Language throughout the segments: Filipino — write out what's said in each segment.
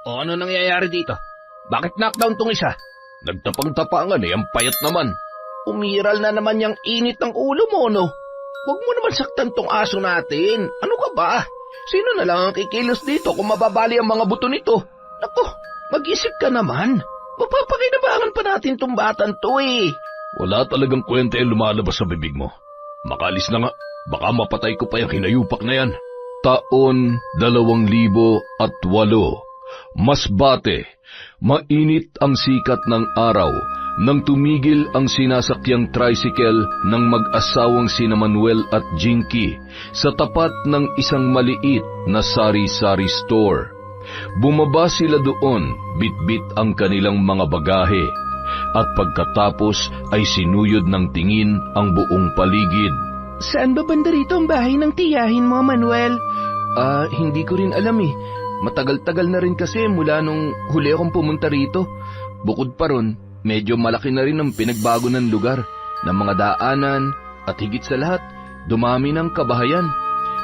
O ano nangyayari dito? Bakit knockdown tong isa? Nagtapang-tapangan ang payat naman. Umiral na naman yung init ng ulo mo, no? Huwag mo naman saktan tong aso natin. Ano ka ba? Sino na lang ang kikilos dito kung mababali ang mga buto nito? Naku, mag-isip ka naman. Mapapakinabangan pa natin tong batan to eh. Wala talagang kwenta yung lumalabas sa bibig mo. Makalis na nga, baka mapatay ko pa yung hinayupak na yan. Taon 2008. Masbate, mainit ang sikat ng araw nang tumigil ang sinasakyang tricycle ng mag-asawang sina Manuel at Jinky sa tapat ng isang maliit na sari-sari store. Bumaba sila doon, bitbit ang kanilang mga bagahe, at pagkatapos ay sinuyod ng tingin ang buong paligid. Saan ba banda rito ang bahay ng tiyahin mo, Manuel? Hindi ko rin alam eh. Matagal-tagal na rin kasi mula nung huli akong pumunta rito. Bukod pa ron, medyo malaki na rin ang pinagbago ng lugar, ng mga daanan, at higit sa lahat, dumami ng kabahayan.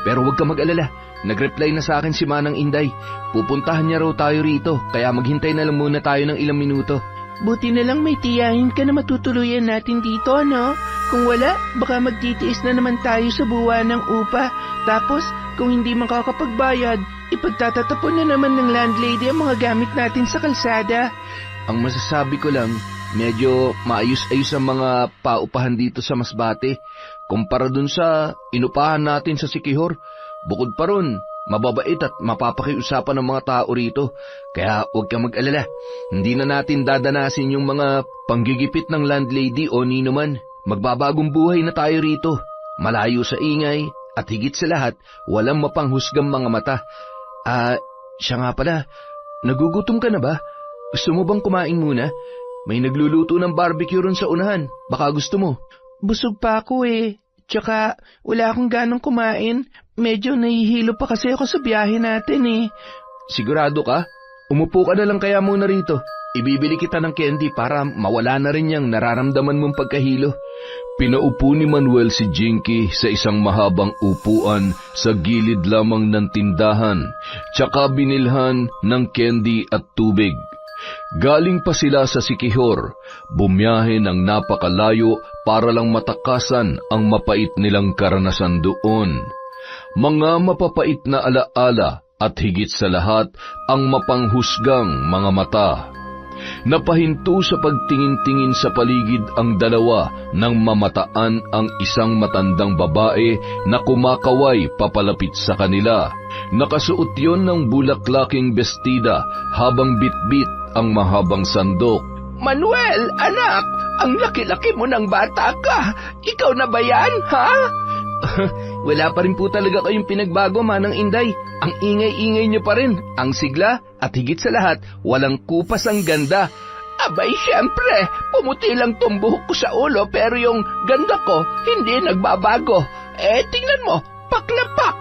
Pero huwag ka mag-alala, nag-reply na sa akin si Manang Inday. Pupuntahan niya raw tayo rito, kaya maghintay na lang muna tayo ng ilang minuto. Buti na lang may tiyahin ka na matutuluyan natin dito, no? Kung wala, baka magtitiis na naman tayo sa buwan ng upa. Tapos, kung hindi makakapagbayad, ipagtatatapon na naman ng landlady ang mga gamit natin sa kalsada. Ang masasabi ko lang, medyo maayos-ayos ang mga paupahan dito sa Masbate. Kumpara dun sa inupahan natin sa Siquijor. Bukod pa ron, mababait at mapapakiusapan ng mga tao rito. Kaya huwag kang mag-alala. Hindi na natin dadanasin yung mga panggigipit ng landlady o nino man. Magbabagong buhay na tayo rito. Malayo sa ingay at higit sa lahat, walang mapanghusgang mga mata. Siya nga pala, nagugutom ka na ba? Gusto mo bang kumain muna? May nagluluto ng barbecue ron sa unahan. Baka gusto mo. Busog pa ako eh. Tsaka wala akong ganong kumain. Medyo nahihilo pa kasi ako sa biyahe natin eh. Sigurado ka? Umupo ka na lang kaya muna rito. Ibibili kita ng candy para mawala na rin yung nararamdaman mong pagkahilo. Pinaupo ni Manuel si Jinky sa isang mahabang upuan sa gilid lamang ng tindahan, tsaka binilhan ng candy at tubig. Galing pa sila sa Siquijor, bumiyahe ng napakalayo para lang matakasan ang mapait nilang karanasan doon. Mga mapapait na alaala at higit sa lahat ang mapanghusgang mga mata. Napahinto sa pagtingin-tingin sa paligid ang dalawa nang mamataan ang isang matandang babae na kumakaway papalapit sa kanila. Nakasuot yon ng bulaklaking bestida habang bitbit ang mahabang sandok. Manuel, anak, ang laki-laki mo ng bata ka. Ikaw na ba yan, ha? Wala pa rin po talaga kayong pinagbago, Manang Inday. Ang ingay-ingay niyo pa rin, ang sigla, at higit sa lahat, walang kupas ang ganda. Abay, siyempre, pumuti lang tong buhok ko sa ulo, pero yung ganda ko, hindi nagbabago. Tingnan mo, paklapak.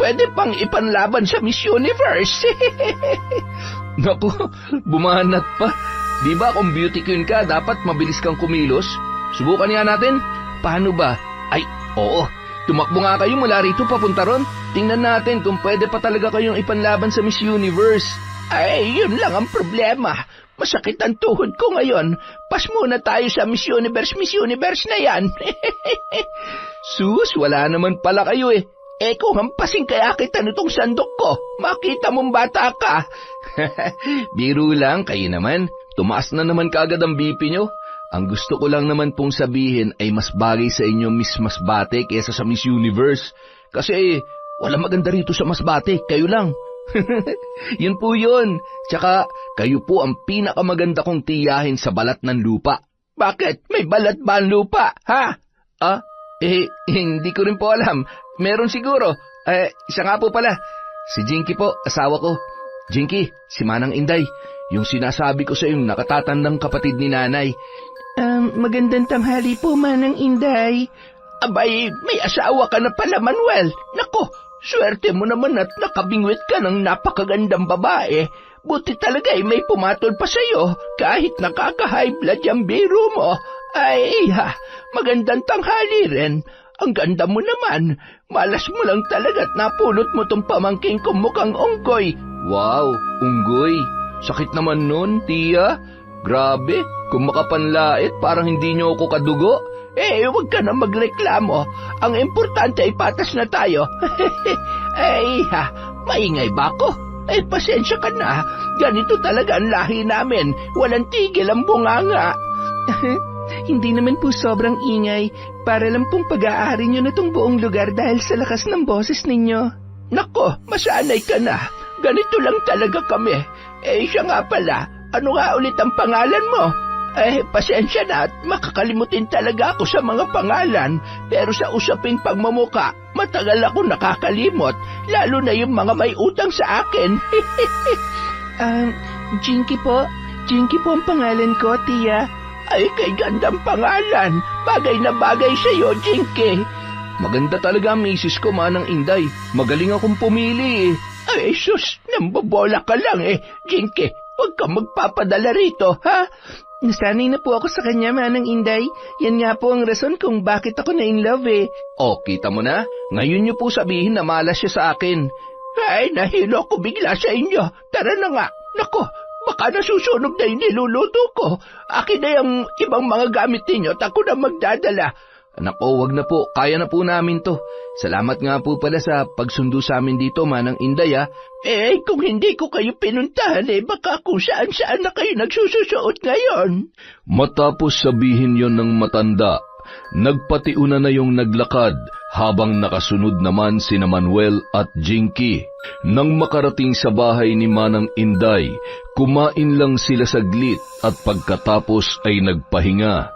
Pwede pang ipanlaban sa Miss Universe. Naku, bumanat pa. Di ba kung beauty queen ka, dapat mabilis kang kumilos? Subukan nga natin. Paano ba? Ay, oo. Tumakbo nga kayo mula rito papunta ron. Tingnan natin kung pwede pa talaga kayong ipanlaban sa Miss Universe. Ay, yun lang ang problema. Masakit ang tuhod ko ngayon. Pas muna tayo sa Miss Universe na yan. Sus, wala naman pala kayo eh. Kung hampasin kaya kita nitong sandok ko, makita mong bata ka. Biro lang, kayo naman. Tumaas na naman kaagad ang BP nyo. Ang gusto ko lang naman pong sabihin ay mas bagay sa inyo Miss Masbate kesa sa Miss Universe. Kasi wala maganda rito sa Masbate, kayo lang. Yun po yun. Tsaka kayo po ang pinakamaganda kong tiyahin sa balat ng lupa. Bakit? May balat ba ang lupa? Ha? Hindi ko rin po alam. Meron siguro. Isa nga po pala. Si Jinky po, asawa ko. Jinky, si Manang Inday. Yung sinasabi ko sa iyong nakatatandang kapatid ni nanay. Magandang tanghali po, Manang Inday. Abay, may asawa ka na pala, Manuel. Nako, swerte mo naman at nakabingwit ka ng napakagandang babae. Buti talaga may pumatol pa sa'yo kahit nakaka-high blood yung biro mo. Ay, magandang tanghali rin. Ang ganda mo naman. Malas mo lang talaga at napulot mo tong pamangking kong mukhang unggoy. Wow, unggoy. Sakit naman nun, tiya. Grabe, kung makapanlait, parang hindi niyo ako kadugo. Huwag ka na magreklamo. Ang importante ay patas na tayo. Maingay ba ako? Pasensya ka na. Ganito talaga ang lahi namin. Walang tigil ang bunganga. Hindi naman po sobrang ingay. Para lang pong pag-aari nyo na tong buong lugar dahil sa lakas ng boses ninyo. Nako, masanay ka na. Ganito lang talaga kami. Siya nga pala. Ano nga ulit ang pangalan mo? Pasensya na at makakalimutin talaga ako sa mga pangalan. Pero sa usaping pagmamuka, matagal ako nakakalimot. Lalo na yung mga may utang sa akin. Jinky po. Jinky po ang pangalan ko, tiya. Ay, kay gandang pangalan. Bagay na bagay sa'yo, Jinky. Maganda talaga ang misis ko, Manang Inday. Magaling akong pumili Ay, sus, nambobola ka lang Jinky, huwag kang magpapadala rito, ha? Nasanay na po ako sa kanya, Manang Inday. Yan nga po ang rason kung bakit ako na-in love kita mo na? Ngayon niyo po sabihin na malas siya sa akin. Ay, nahilo ko bigla sa inyo. Tara na nga. Nako, baka nasusunog na yung niluluto ko. Akin na yung ibang mga gamit ninyo at ako na magdadala. Nako, wag na po. Kaya na po namin to. Salamat nga po pala sa pagsundo sa amin dito, Manang Inday, kung hindi ko kayo pinuntahan, baka kung saan-saan na kayo nagsususuot ngayon. Matapos sabihin yon ng matanda, nagpatiuna na yung naglakad habang nakasunod naman sina Manuel at Jinky. Nang makarating sa bahay ni Manang Inday, kumain lang sila saglit at pagkatapos ay nagpahinga.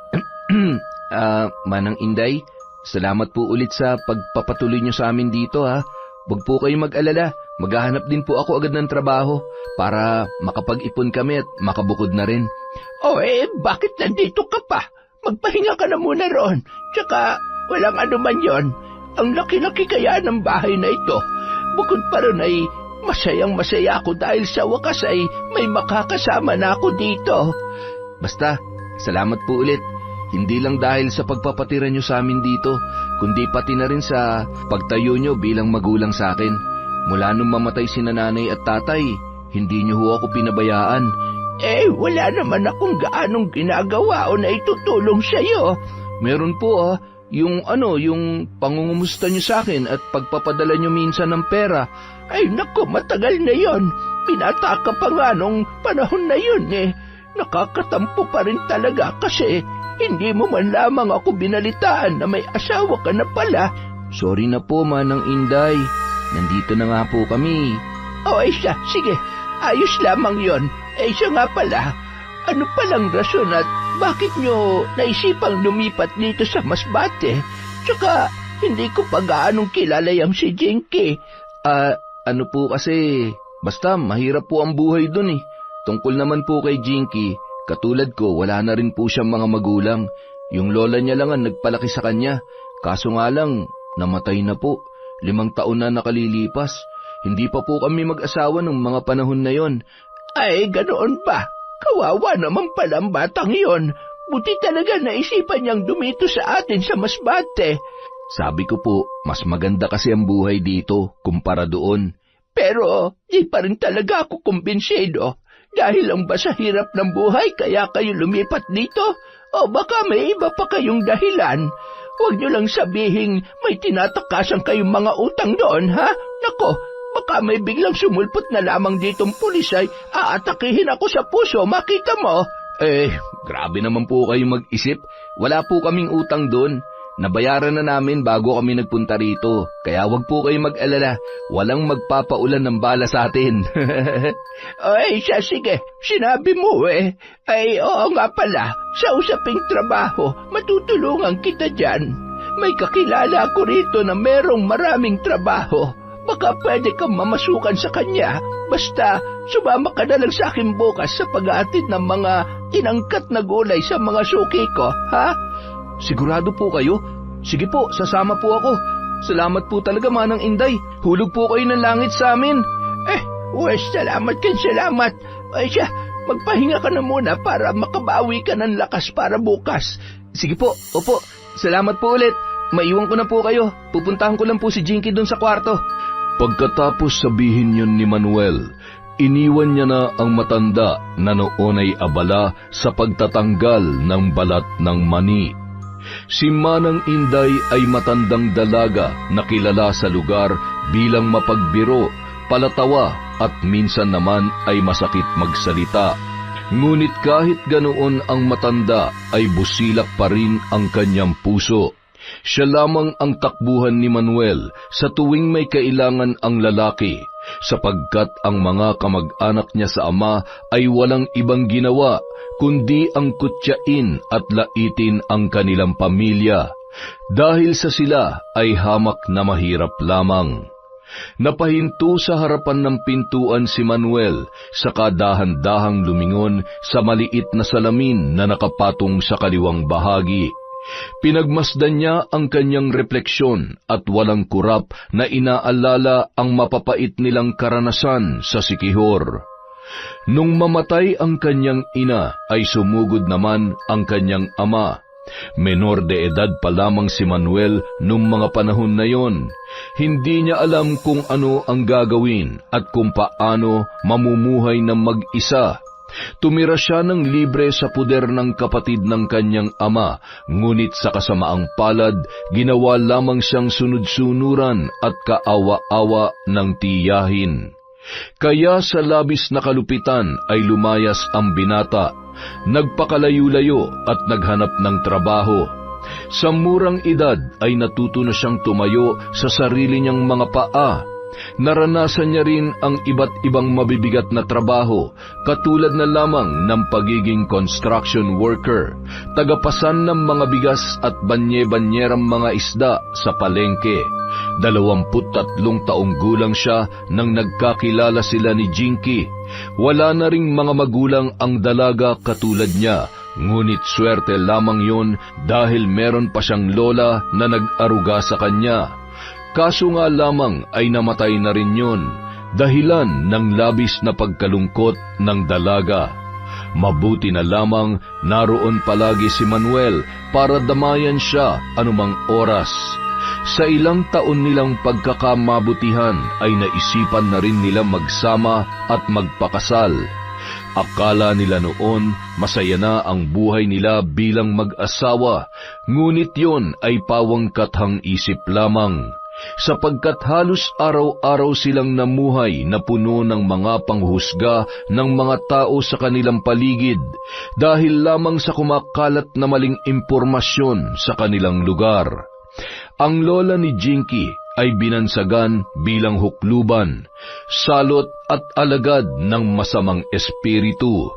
Manang Inday, salamat po ulit sa pagpapatuloy niyo sa amin dito, Huwag po kayong mag-alala, maghahanap din po ako agad ng trabaho para makapag-ipon kami at makabukod na rin. Bakit nandito ka pa? Magpahinga ka na muna roon. Tsaka, walang ano man yon. Ang laki-laki kaya ng bahay na ito. Bukod pa ron ay masayang-masaya ako dahil sa wakas ay may makakasama na ako dito. Basta, salamat po ulit. Hindi lang dahil sa pagpapatira nyo sa amin dito, kundi pati na rin sa pagtayo nyo bilang magulang sa akin. Mula nung mamatay si nanay at tatay, hindi nyo ho ako pinabayaan. Wala naman akong gaanong ginagawa o naitutulong sa'yo. Meron po yung pangungumusta nyo sa akin at pagpapadala nyo minsan ng pera. Ay naku, matagal na yon. Pinata ka pa nga nung panahon na yun Nakakatampo pa rin talaga kasi hindi mo man lamang ako binalitaan na may asawa ka na pala. Sorry na po, Manang Inday. Nandito na nga po kami. Siya, sige. Ayos lamang yon. Siya nga pala. Ano palang rason at bakit nyo naisipang lumipat dito sa Masbate? Tsaka, hindi ko pa gaanong kilala yung si Jinky. Ano po kasi, basta mahirap po ang buhay dun Tungkol naman po kay Jinky, katulad ko, wala na rin po siyang mga magulang. Yung lola niya lang ang nagpalaki sa kanya. Kaso nga lang, namatay na po. 5 taon na nakalilipas. Hindi pa po kami mag-asawa nung mga panahon na yon. Ay, ganoon ba? Kawawa naman pala ang batang yon. Buti talaga naisipan niyang dumito sa atin sa Masbate. Sabi ko po, mas maganda kasi ang buhay dito kumpara doon. Pero, di pa rin talaga ako kumbinsido. Dahil lang ba sa hirap ng buhay kaya kayo lumipat dito? O baka may iba pa kayong dahilan? Huwag niyo lang sabihing may tinatakasan kayong mga utang doon, ha? Nako, baka may biglang sumulpot na lamang ditong pulis ay aatakihin ako sa puso, makita mo? Grabe naman po kayo mag-isip. Wala po kaming utang doon. Nabayaran na namin bago kami nagpunta rito. Kaya wag po kayo mag-alala. Walang magpapaulan ng bala sa atin. Siya, sige. Sinabi mo oo nga pala. Sa usaping trabaho, matutulungan kita dyan. May kakilala ako rito na merong maraming trabaho. Baka pwede kang mamasukan sa kanya. Basta, sumama ka na lang sa akin bukas sa pag-aatid ng mga tinangkat na gulay sa mga suki ko, ha? Sigurado po kayo? Sige po, sasama po ako. Salamat po talaga, Manang Inday. Hulog po kayo ng langit sa amin. Salamat kan salamat. Siya, magpahinga ka na muna para makabawi ka ng lakas para bukas. Sige po, opo. Salamat po ulit. Maiwan ko na po kayo. Pupuntahan ko lang po si Jinky doon sa kwarto. Pagkatapos sabihin yon ni Manuel, Iniwan niya na ang matanda na noon ay abala sa pagtatanggal ng balat ng mani. Si Manang Inday ay matandang dalaga na kilala sa lugar bilang mapagbiro, palatawa at minsan naman ay masakit magsalita. Ngunit kahit ganoon ang matanda ay busilak pa rin ang kanyang puso. Siya lamang ang takbuhan ni Manuel sa tuwing may kailangan ang lalaki, sapagkat ang mga kamag-anak niya sa ama ay walang ibang ginawa kundi ang kutyain at laitin ang kanilang pamilya, dahil sa sila ay hamak na mahirap lamang. Napahinto sa harapan ng pintuan si Manuel, saka dahan-dahang lumingon sa maliit na salamin na nakapatong sa kaliwang bahagi. Pinagmasdan niya ang kanyang refleksyon at walang kurap na inaalala ang mapapait nilang karanasan sa Siquijor. Nung mamatay ang kanyang ina ay sumugod naman ang kanyang ama. Menor de edad pa lamang si Manuel nung mga panahon na yon. Hindi niya alam kung ano ang gagawin at kung paano mamumuhay ng mag-isa. Tumira siya ng libre sa puder ng kapatid ng kanyang ama, ngunit sa kasamaang palad, ginawa lamang siyang sunod-sunuran at kaawa-awa ng tiyahin. Kaya sa labis na kalupitan ay lumayas ang binata, nagpakalayo-layo at naghanap ng trabaho. Sa murang edad ay natuto na siyang tumayo sa sarili niyang mga paa. Naranasan niya rin ang iba't ibang mabibigat na trabaho, katulad na lamang ng pagiging construction worker, tagapasan ng mga bigas at banye-banyerang mga isda sa palengke. 23 taong gulang siya nang nagkakilala sila ni Jinky. Wala na ring mga magulang ang dalaga katulad niya, ngunit swerte lamang yon dahil meron pa siyang lola na nag-aruga sa kanya. Kaso nga lamang ay namatay na rin yun, dahilan ng labis na pagkalungkot ng dalaga. Mabuti na lamang naroon palagi si Manuel para damayan siya anumang oras. Sa ilang taon nilang pagkakamabutihan ay naisipan na rin nila magsama at magpakasal. Akala nila noon masaya na ang buhay nila bilang mag-asawa, ngunit yon ay pawang kathang isip lamang. Sapagkat halos araw-araw silang namuhay na puno ng mga panghusga ng mga tao sa kanilang paligid dahil lamang sa kumakalat na maling impormasyon sa kanilang lugar. Ang lola ni Jinky ay binansagan bilang hukluban, salot at alagad ng masamang espiritu.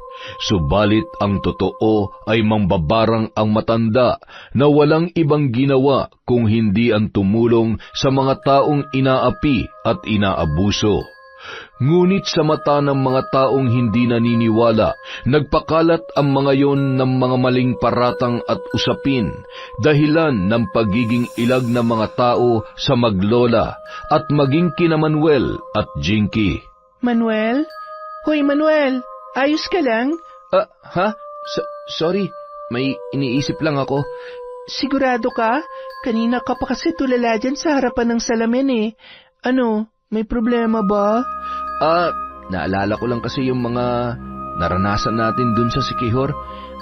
Subalit ang totoo ay mambabarang ang matanda na walang ibang ginawa kung hindi ang tumulong sa mga taong inaapi at inaabuso. Ngunit sa mata ng mga taong hindi naniniwala, nagpakalat ang mga yon ng mga maling paratang at usapin, dahilan ng pagiging ilag ng mga tao sa maglola at maging kina Manuel at Jinky. Manuel? Hoy Manuel, ayos ka lang? Ha? Sorry, may iniisip lang ako. Sigurado ka? Kanina ka pa kasi tulala dyan sa harapan ng salamin eh. Ano, may problema ba? Naalala ko lang kasi yung mga naranasan natin dun sa Siquijor.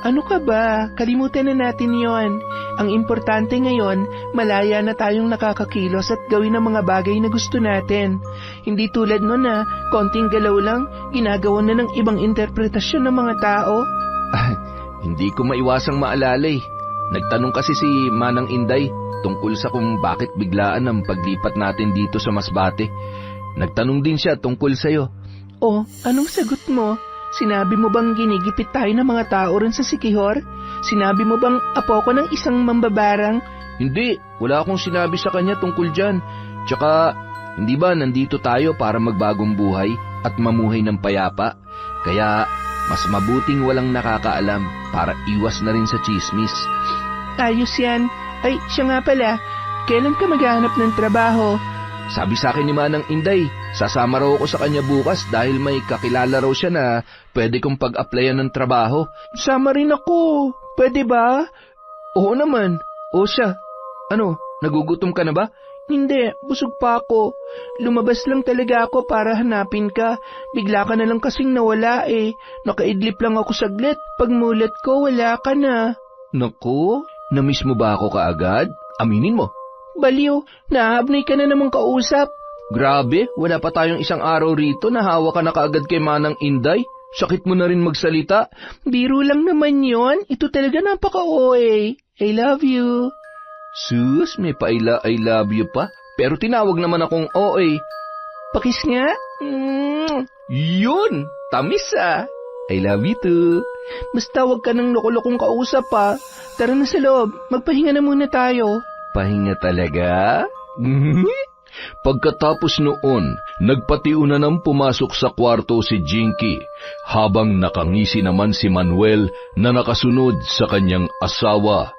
Ano ka ba? Kalimutan na natin yon. Ang importante ngayon, malaya na tayong nakakakilos at gawin ang mga bagay na gusto natin. Hindi tulad nun na konting galaw lang, ginagawa na ng ibang interpretasyon ng mga tao. Hindi ko maiwasang maalala eh. Nagtanong kasi si Manang Inday tungkol sa kung bakit biglaan ang paglipat natin dito sa Masbate. Nagtanong din siya tungkol sa'yo. Oh, anong sagot mo? Sinabi mo bang ginigipit tayo ng mga tao rin sa Siquijor? Sinabi mo bang apo ko ng isang mambabarang? Hindi, wala akong sinabi sa kanya tungkol dyan. Tsaka, hindi ba nandito tayo para magbagong buhay at mamuhay ng payapa? Kaya, mas mabuting walang nakakaalam para iwas na rin sa tsismis. Ayos yan. Ay, siya nga pala. Kailan ka maghahanap ng trabaho? Sabi sa akin ni Manang Inday, sasama raw ako sa kanya bukas dahil may kakilala raw siya na pwede kong pag-applyan ng trabaho. Sama rin ako. Pwede ba? Oo naman. O siya, ano, nagugutom ka na ba? Hindi, busog pa ako. Lumabas lang talaga ako para hanapin ka. Bigla ka na lang kasing nawala eh. Nakaidlip lang ako saglit. Pagmulat ko, wala ka na. Naku, namiss mo ba ako kaagad? Aminin mo. Baliw, nahabnay ka na namang kausap. Grabe, wala pa tayong isang araw rito na hawa ka na kaagad kay Manang Inday. Sakit mo na rin magsalita. Biro lang naman yon. Ito talaga napaka-OA. I love you. Sus, may paila I love you pa. Pero tinawag naman akong OA. Pakis nga. Yun, tamis ah. I love you too. Basta wag ka ng loko-lokong kausap pa. Tara na sa loob. Magpahinga na muna tayo. Pahinga talaga? Pagkatapos noon, nagpatiuna nang pumasok sa kwarto si Jinky, habang nakangisi naman si Manuel na nakasunod sa kanyang asawa.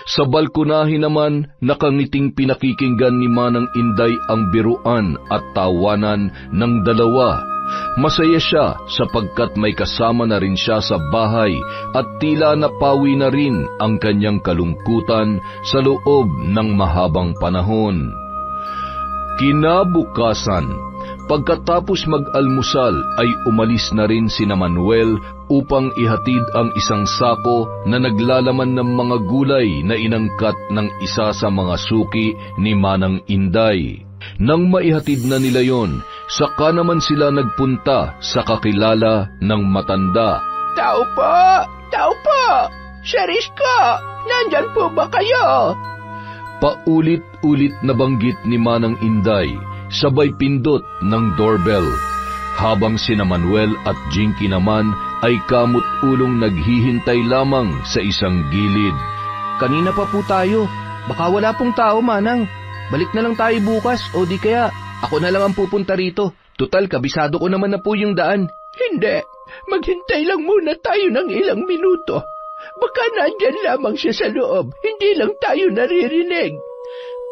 Sa balkonahe naman, nakangiting pinakikinggan ni Manang Inday ang biruan at tawanan ng dalawa. Masaya siya sapagkat may kasama na rin siya sa bahay at tila napawi na rin ang kanyang kalungkutan sa loob ng mahabang panahon. Kinabukasan, pagkatapos mag-almusal ay umalis na rin sina Manuel upang ihatid ang isang sako na naglalaman ng mga gulay na inangkat ng isa sa mga suki ni Manang Inday. Nang maihatid na nila yon, saka naman sila nagpunta sa kakilala ng matanda. Tao po! Tao po! Sherisko! Nandyan po ba kayo? Paulit-ulit na banggit ni Manang Inday, sabay pindot ng doorbell, habang sina Manuel at Jinky naman ay kamut-ulong naghihintay lamang sa isang gilid. Kanina pa po tayo. Baka wala pong tao, Manang. Balik na lang tayo bukas o di kaya ako na lang ang pupunta rito. Tutal, kabisado ko naman na po yung daan. Hindi. Maghintay lang muna tayo ng ilang minuto. Baka nandyan lamang siya sa loob. Hindi lang tayo naririnig.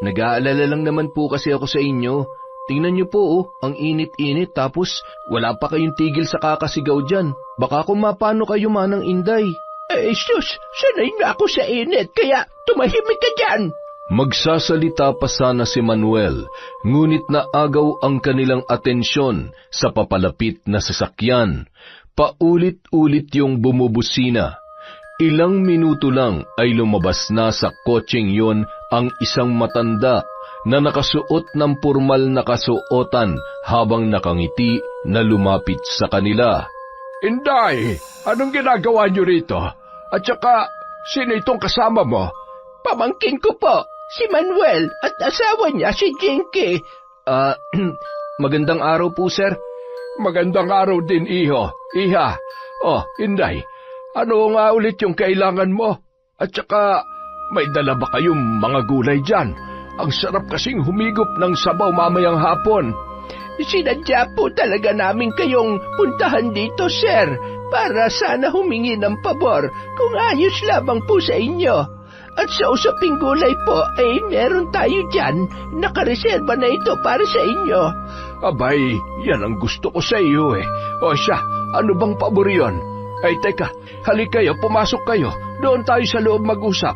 Nag-aalala lang naman po kasi ako sa inyo. Tingnan niyo po ang init-init tapos wala pa kayong tigil sa kakasigaw dyan. Baka kung mapano kayo, Manang Inday. Sus, sanay na ako sa init kaya tumahimik ka dyan. Magsasalita pa sana si Manuel, ngunit naagaw ang kanilang atensyon sa papalapit na sasakyan. Paulit-ulit yung bumubusina. Ilang minuto lang ay lumabas na sa kotseng yon ang isang matanda na nakasuot ng pormal na kasuotan habang nakangiti na lumapit sa kanila. Inday, anong ginagawa niyo rito? At saka, sino itong kasama mo? Pamangkin ko po, si Manuel at asawa niya si Jinky. Magandang araw po, sir. Magandang araw din, iho. Iha. Oh, Inday, ano nga ulit yung kailangan mo? At saka, may dala ba kayong mga gulay dyan? Ang sarap kasing humigop ng sabaw mamayang hapon. Sinadya po talaga namin kayong puntahan dito, sir, para sana humingi ng pabor kung ayos lamang po sa inyo. At sa usaping gulay po, meron tayo dyan. Nakareserba na ito para sa inyo. Abay, yan ang gusto ko sa iyo eh. O siya, ano bang pabor yun? Ay teka, halik kayo, pumasok kayo. Doon tayo sa loob mag-usap.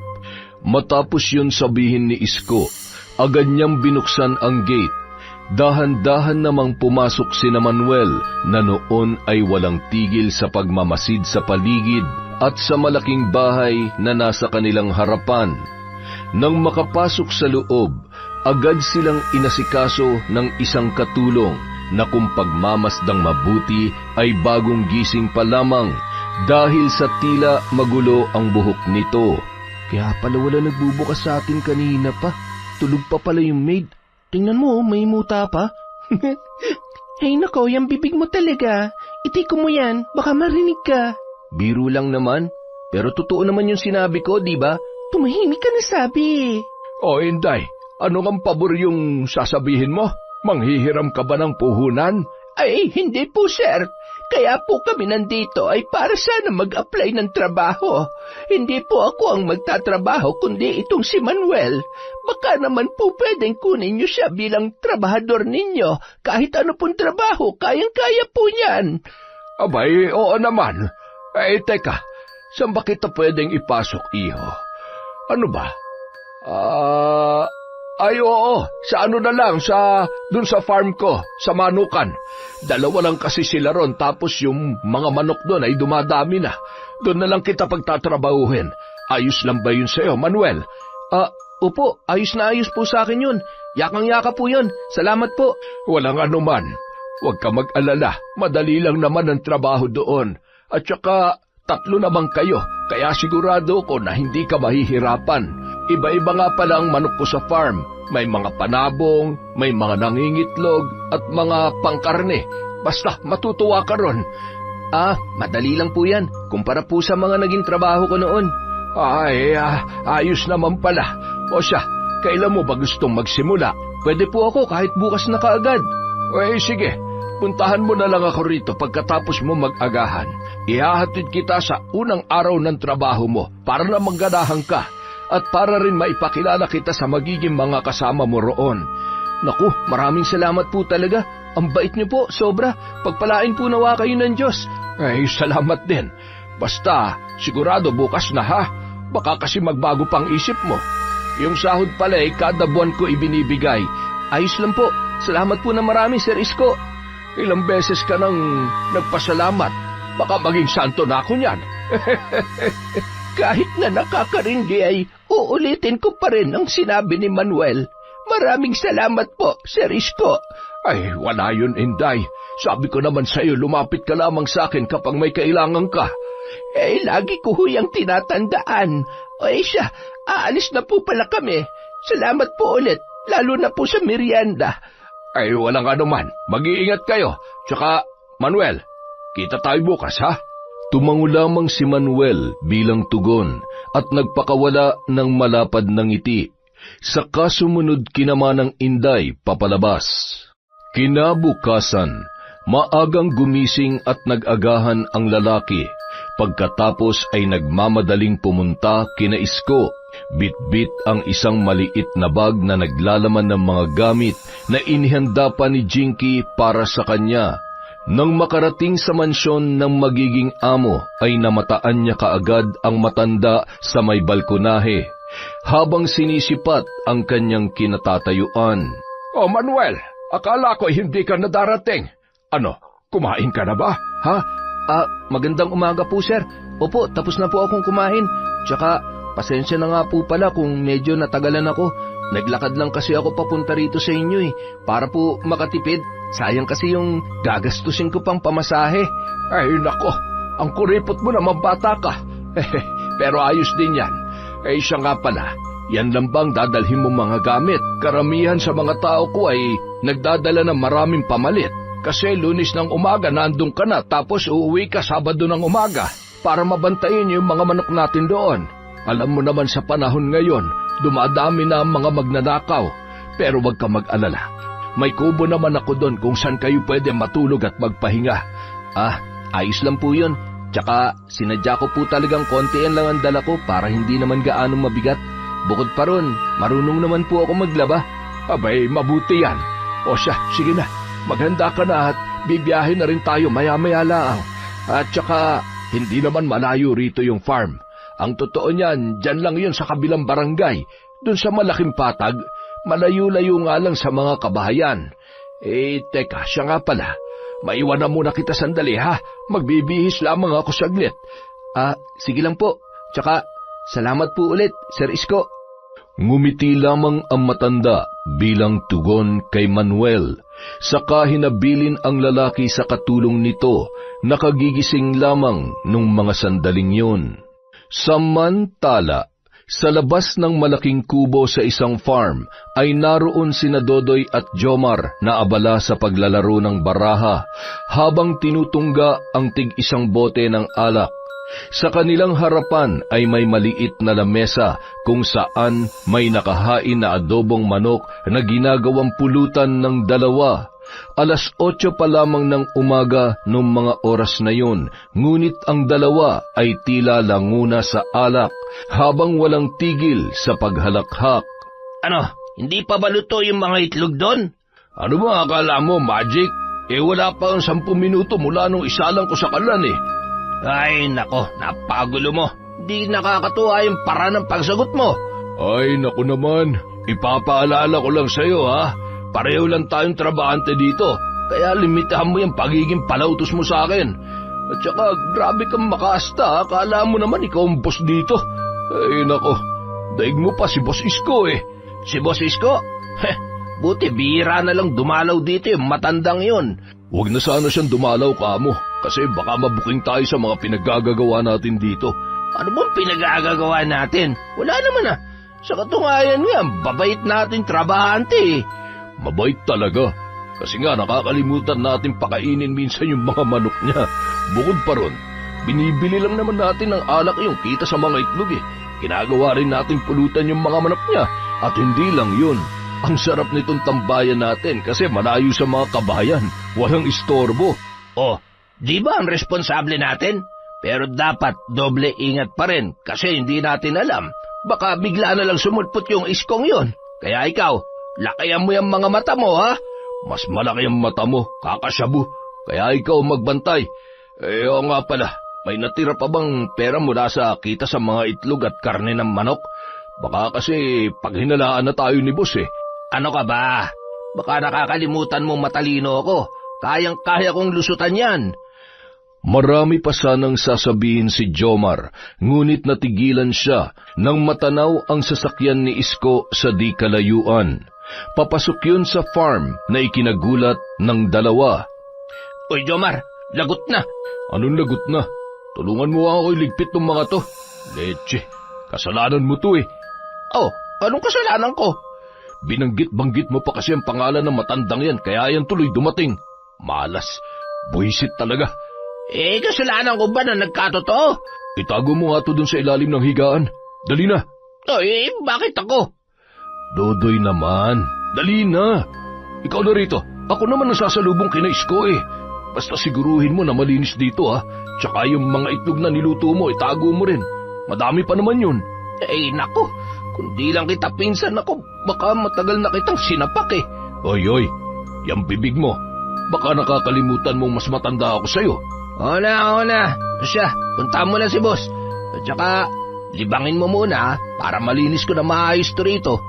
Matapos yun sabihin ni Isko, agad niyang binuksan ang gate. Dahan-dahan namang pumasok sina Manuel na noon ay walang tigil sa pagmamasid sa paligid at sa malaking bahay na nasa kanilang harapan. Nang makapasok sa loob, agad silang inasikaso ng isang katulong na kung pagmamasdang mabuti ay bagong gising pa lamang dahil sa tila magulo ang buhok nito. Kaya pala wala nagbubukas sa atin kanina pa. Tulog pa pala yung maid. Tingnan mo, may muta pa. Hey nako, yung bibig mo talaga. Itiko mo yan, baka marinig ka. Biro lang naman. Pero totoo naman yung sinabi ko, di ba? Tumahimik ka na sabi. O Inday, ano ang pabor yung sasabihin mo? Manghihiram ka ba ng puhunan? Ay, hindi po, sir. Kaya po kami nandito ay para sana mag-apply ng trabaho. Hindi po ako ang magtatrabaho kundi itong si Manuel. Baka naman po pwedeng kunin niyo siya bilang trabahador ninyo. Kahit ano pong trabaho, kayang-kaya po niyan. Abay, oo naman. Teka, saan ba kita pwedeng ipasok, iho? Ano ba? Ay oo, sa ano na lang, dun sa farm ko, sa manukan. 2 lang kasi sila ron, tapos yung mga manok doon ay dumadami na. Doon na lang kita pagtatrabahuhin. Ayos lang ba yun sa'yo, Manuel? Opo, ayos na ayos po sa akin yun. Yakang-yaka po yun. Salamat po. Walang anuman. Huwag ka mag-alala, madali lang naman ang trabaho doon. At saka, 3 naman kayo, kaya sigurado ko na hindi ka mahihirapan. Iba-iba nga pala ang manok ko sa farm. May mga panabong, may mga nangingitlog, at mga pangkarne. Basta matutuwa ka ron. Madali lang po yan. Kumpara po sa mga naging trabaho ko noon. Ayos naman pala. O siya, kailan mo ba gustong magsimula? Pwede po ako kahit bukas na kaagad. Sige, puntahan mo na lang ako rito pagkatapos mo mag-agahan. Ihahatid kita sa unang araw ng trabaho mo para na magganahan ka at para rin maipakilala kita sa magiging mga kasama mo roon. Naku, maraming salamat po talaga. Ang bait niyo po, sobra. Pagpalain po nawa kayo ng Diyos. Salamat din. Basta, sigurado bukas na ha. Baka kasi magbago pang isip mo. Yung sahod pala kada buwan ko ibinibigay. Ayos lang po. Salamat po na marami, Sir Isko. Ilang beses ka nang nagpasalamat. Baka maging santo na ako niyan. Kahit na nakakaringgi ay uulitin ko pa rin ang sinabi ni Manuel. Maraming salamat po, Sir Isko. Ay, wala yun, Inday. Sabi ko naman sa'yo, lumapit ka lamang sa akin kapag may kailangan ka. Lagi ko huyang tinatandaan. Siya, aalis na po pala kami. Salamat po ulit, lalo na po sa merienda. Ay, walang anuman. Mag-iingat kayo. Tsaka, Manuel, kita tayo bukas, ha? Tumango lamang si Manuel bilang tugon at nagpakawala ng malapad ng ngiti. Sa kasumunod kinaman ng Inday papalabas. Kinabukasan, maagang gumising at nag-agahan ang lalaki. Pagkatapos ay nagmamadaling pumunta kina Isko. Bit-bit ang isang maliit na bag na naglalaman ng mga gamit na inihanda pa ni Jinky para sa kanya. Nang makarating sa mansyon ng magiging amo ay namataan niya kaagad ang matanda sa may balkonahe habang sinisipat ang kanyang kinatatayuan. Oh Manuel, akala ko hindi ka na darating. Ano, kumain ka na ba? Ha? Magandang umaga po, sir. Opo, tapos na po akong kumain. Tsaka, pasensya na nga po pala kung medyo natagalan ako. Naglakad lang kasi ako papunta rito sa inyo para po makatipid. Sayang kasi yung gagastusin ko pang pamasahe. Ay nako, ang kuripot mo naman bata ka. Pero ayos din yan. Siya nga pala, yan lang bang dadalhin mo mga gamit? Karamihan sa mga tao ko ay nagdadala ng maraming pamalit. Kasi Lunes ng umaga nandun ka na tapos uuwi ka Sabado ng umaga para mabantayin yung mga manok natin doon. Alam mo naman sa panahon ngayon, dumadami na ang mga magnanakaw. Pero wag ka mag-alala. May kubo naman ako doon kung saan kayo pwede matulog at magpahinga. Ayos lang po yun. Tsaka sinadya ko po talagang kontian lang ang dala ko para hindi naman gaanong mabigat. Bukod pa ron, marunong naman po ako maglaba. Abay, mabuti yan. O siya, sige na. Maghanda ka na at bibiyahin na rin tayo maya-maya lang. At saka, hindi naman malayo rito yung farm. Ang totoo niyan, dyan lang yun sa kabilang barangay. Dun sa malaking patag, malayo-layo nga lang sa mga kabahayan. Teka, siya nga pala. Maiwan na muna kita sandali ha. Magbibihis lamang ako saglit. Sige lang po. Tsaka, salamat po ulit, Sir Isko. Ngumiti lamang ang matanda bilang tugon kay Manuel. Saka hinabilin ang lalaki sa katulong nito, nakagigising lamang nung mga sandaling yun. Samantala, sa labas ng malaking kubo sa isang farm ay naroon sina Dodoy at Jomar na abala sa paglalaro ng baraha habang tinutungga ang tig-isang bote ng alak. Sa kanilang harapan ay may maliit na lamesa kung saan may nakahain na adobong manok na ginagawang pulutan ng 2. 8:00 pa lamang ng umaga noong mga oras na yun, ngunit ang 2 ay tila languna sa alak habang walang tigil sa paghalakhak. Ano, hindi pa ba luto yung mga itlog doon? Ano ba akala mo, Magic? Wala pa ang 10 minuto mula nung isalang ko sa kalan Ay, nako, napagulo mo. Di nakakatuwa yung para ng pagsagot mo. Ay, naku naman. ipapaalala ko lang sa'yo ha, pareho lang tayong trabahante dito, kaya limitahan mo yung pagiging palautos mo sa akin. At saka grabe kang makasta, akala mo naman ikaw ang boss dito. Ay nako, daig mo pa si Boss Isko eh. Si Boss Isko? Heh, buti bihira na lang dumalaw dito yung matandang yun. Huwag na sana siyang dumalaw kamo, kasi baka mabuking tayo sa mga pinaggagawa natin dito. Ano bang pinag-aagagawa natin? Wala naman ah. Sa katunayan nga, babait natin trabahante eh. Mabait talaga. Kasi nga nakakalimutan natin pakainin minsan yung mga manok niya. Bukod pa ron, binibili lang naman natin ng alak yung kita sa mga itlog eh. Ginagawa rin natin pulutan yung mga manok niya. At hindi lang yun. Ang sarap nitong tambayan natin kasi malayo sa mga kabayan. Walang istorbo. Oh, di ba ang responsable natin? Pero dapat doble ingat pa rin kasi hindi natin alam. Baka bigla na lang sumulpot yung iskong yon. Kaya ikaw, lakayan mo yung mga mata mo ha. Mas malaki ang mata mo, kakasyabu. Kaya ikaw magbantay. Oo nga pala, may natira pa bang pera mula sa kita sa mga itlog at karne ng manok? Baka kasi pag hinalaan na tayo ni boss eh. Ano ka ba? Baka nakakalimutan mong matalino ako. Kayang-kaya kong lusutan yan. Marami pa sanang sasabihin si Jomar, ngunit natigilan siya nang matanaw ang sasakyan ni Isko sa di kalayuan. Papasok yun sa farm na ikinagulat ng dalawa. Uy Jomar, lagot na. Anong lagot na? Tulungan mo ako iligpit ng mga to. Leche, kasalanan mo to eh. Oh, anong kasalanan ko? Binanggit-banggit mo pa kasi ang pangalan ng matandang yan, kaya yan tuloy dumating. Malas, buwisit talaga. Eh, kasalanan ko ba na nagkatotoo? Itago mo nga to dun sa ilalim ng higaan. Dali na. Oh, eh, bakit ako? Dodoy naman, dali na. Ikaw na rito, ako naman nasasalubong kina Isko eh. Basta siguruhin mo na malinis dito ha. Tsaka yung mga itlog na niluto mo, itago mo rin. Madami pa naman yun. Eh, naku, kung di lang kita pinsan ako, baka matagal na kitang sinapak eh. Oy, oy, yung bibig mo. Baka nakakalimutan mong mas matanda ako sa'yo. Oo na. Siya, punta mo na si boss. At saka, libangin mo muna para malinis ko na maayos to rito.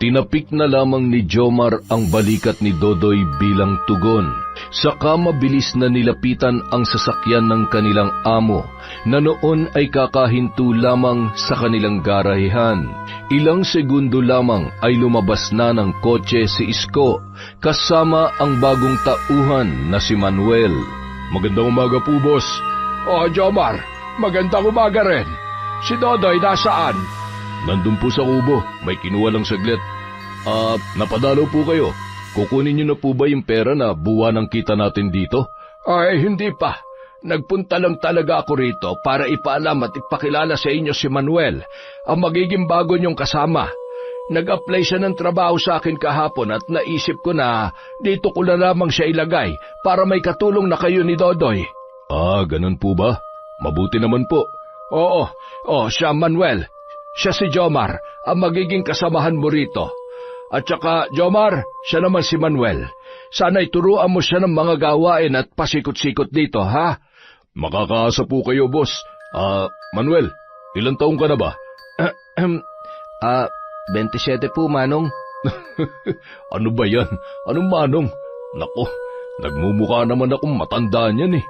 Tinapik na lamang ni Jomar ang balikat ni Dodoy bilang tugon. Saka mabilis na nilapitan ang sasakyan ng kanilang amo na noon ay kakahinto lamang sa kanilang garahehan. Ilang segundo lamang ay lumabas na ng kotse si Isko kasama ang bagong tauhan na si Manuel. Magandang umaga po, boss. Oh, Jomar, magandang umaga rin. Si Dodoy nasaan? Nandun po sa kubo, may kinuha lang saglit. Napadalaw po kayo. Kukunin niyo na po ba yung pera na buwan ng kita natin dito? Ay, hindi pa. Nagpunta lang talaga ako rito para ipaalam at ipakilala sa inyo si Manuel, ang magiging bago niyong kasama. Nag-apply siya ng trabaho sa akin kahapon at naisip ko na dito ko na lamang siya ilagay para may katulong na kayo ni Dodoy. Ganun po ba? Mabuti naman po. Oo, siya Manuel. Siya si Jomar, ang magiging kasamahan mo rito. At saka, Jomar, siya naman si Manuel. Sana'y turuan mo siya ng mga gawain at pasikot-sikot dito, ha? Makakaasa po kayo, boss. Manuel, ilang taong ka na ba? 27 po, Manong. Ano ba yan? Anong Manong? Nako, nagmumukha naman akong matanda niyan eh.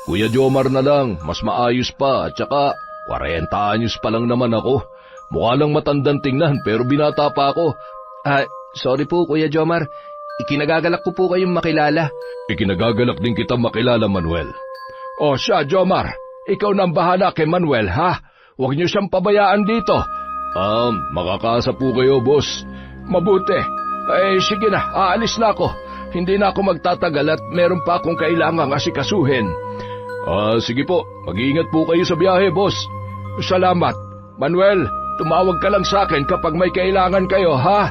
Kuya Jomar na lang, mas maayos pa at saka 40 anyos pa lang naman ako. Mukha lang matandang tingnan pero binata pa ako. Sorry po, Kuya Jomar. Ikinagagalak ko po kayong makilala. Ikinagagalak din kita makilala, Manuel. O siya, Jomar. Ikaw na ang bahala kay Manuel, ha? Huwag niyo siyang pabayaan dito. Makakaasa po kayo, boss. Mabuti. Sige na, aalis na ako. Hindi na ako magtatagal at meron pa akong kailangang asikasuhin. Sige po. Mag-iingat po kayo sa biyahe, boss. Salamat. Manuel, tumawag ka lang sa akin kapag may kailangan kayo, ha?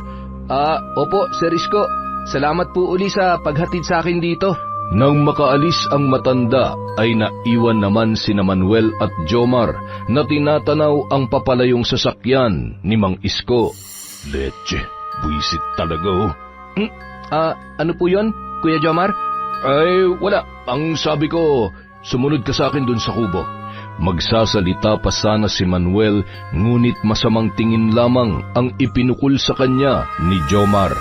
Opo, Sir Isko. Salamat po uli sa paghatid sa akin dito. Nang makaalis ang matanda, ay naiwan naman sina Manuel at Jomar na tinatanaw ang papalayong sasakyan ni Mang Isko. Leche, buisit talaga, oh. Ano po yun, Kuya Jomar? Ay, wala. Ang sabi ko, sumunod ka sa akin dun sa kubo. Magsasalita pa sana si Manuel, ngunit masamang tingin lamang ang ipinukol sa kanya ni Jomar.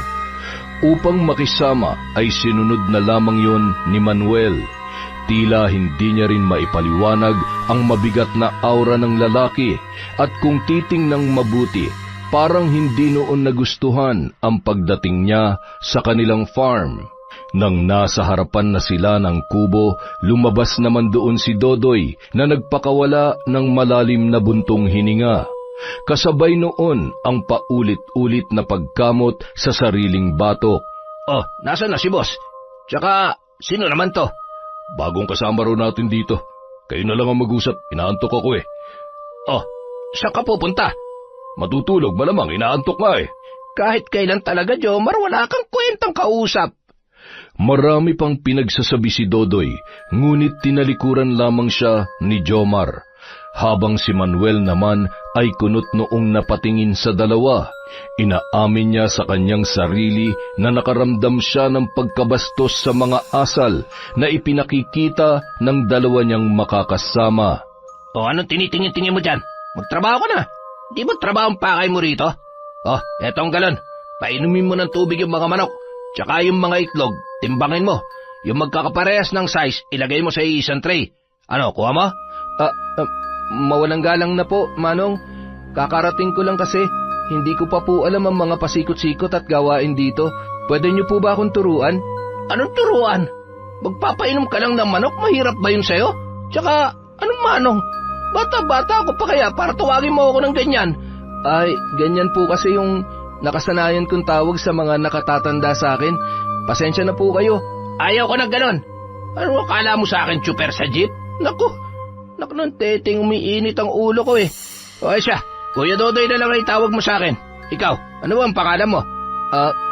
Upang makisama ay sinunod na lamang yon ni Manuel. Tila hindi niya rin maipaliwanag ang mabigat na aura ng lalaki at kung titingnang mabuti, parang hindi noon nagustuhan ang pagdating niya sa kanilang farm. Nang nasa harapan na sila ng kubo, lumabas naman doon si Dodoy na nagpakawala ng malalim na buntong hininga. Kasabay noon ang paulit-ulit na pagkamot sa sariling batok. Oh, nasa na si boss? Tsaka, sino naman to? Bagong kasama raw natin dito. Kayo na lang ang mag-usap, inaantok ako eh. Oh, saan ka pupunta? Matutulog, malamang inaantok nga eh. Kahit kailan talaga, Jomar, wala kang kwentang kausap. Marami pang pinagsasabi si Dodoy, ngunit tinalikuran lamang siya ni Jomar. Habang si Manuel naman ay kunot noong napatingin sa dalawa, inaamin niya sa kanyang sarili na nakaramdam siya ng pagkabastos sa mga asal na ipinakikita ng dalawa niyang makakasama. O anong tinitingin-tingin mo dyan? Magtrabaho ka na. Di ba trabaho ang pakay mo rito? Oh, etong galon. Painumin mo ng tubig yung mga manok. Tsaka yung mga itlog, timbangin mo. Yung magkakaparehas ng size, ilagay mo sa isang tray. Ano, kuha mo? Mawalang galang na po, Manong. Kakarating ko lang kasi. Hindi ko pa po alam ang mga pasikot-sikot at gawain dito. Pwede niyo po ba akong turuan? Anong turuan? Magpapainom ka lang ng manok, mahirap ba yun sa'yo? Tsaka, anong manong? Bata-bata ako pa kaya para tawagin mo ako ng ganyan. Ay, ganyan po kasi yung nakasanayan kong tawag sa mga nakatatanda sa akin. Pasensya na po kayo. Ayaw ko na ganon. Ano akala mo sa akin, chuper sa jeep? Naku ng teteng, umiinit ang ulo ko eh. O siya, Kuya Dodoy na lang ay tawag mo sa akin. Ikaw, ano ang pangalan mo?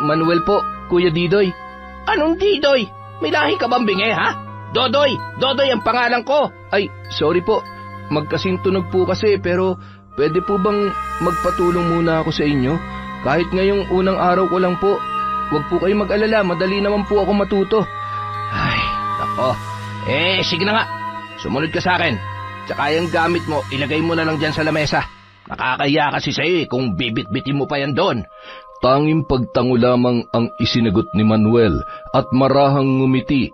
Manuel po, Kuya Didoy. Anong Didoy? May lahi ka bang bingi, ha? Dodoy! Dodoy ang pangalan ko! Ay, sorry po. Magkasintunog po kasi pero pwede po bang magpatulong muna ako sa inyo? Kahit ngayong unang araw ko lang po. Huwag po kayong mag-alala, madali naman po ako matuto. Ay, nako. Sige na nga. Sumunod ka sa akin. Tsaka yung gamit mo, ilagay mo na lang dyan sa lamesa. Nakakaya kasi sa'yo kung bibit-bitin mo pa yan doon. Tanging pagtango lamang ang isinagot ni Manuel at marahang ngumiti.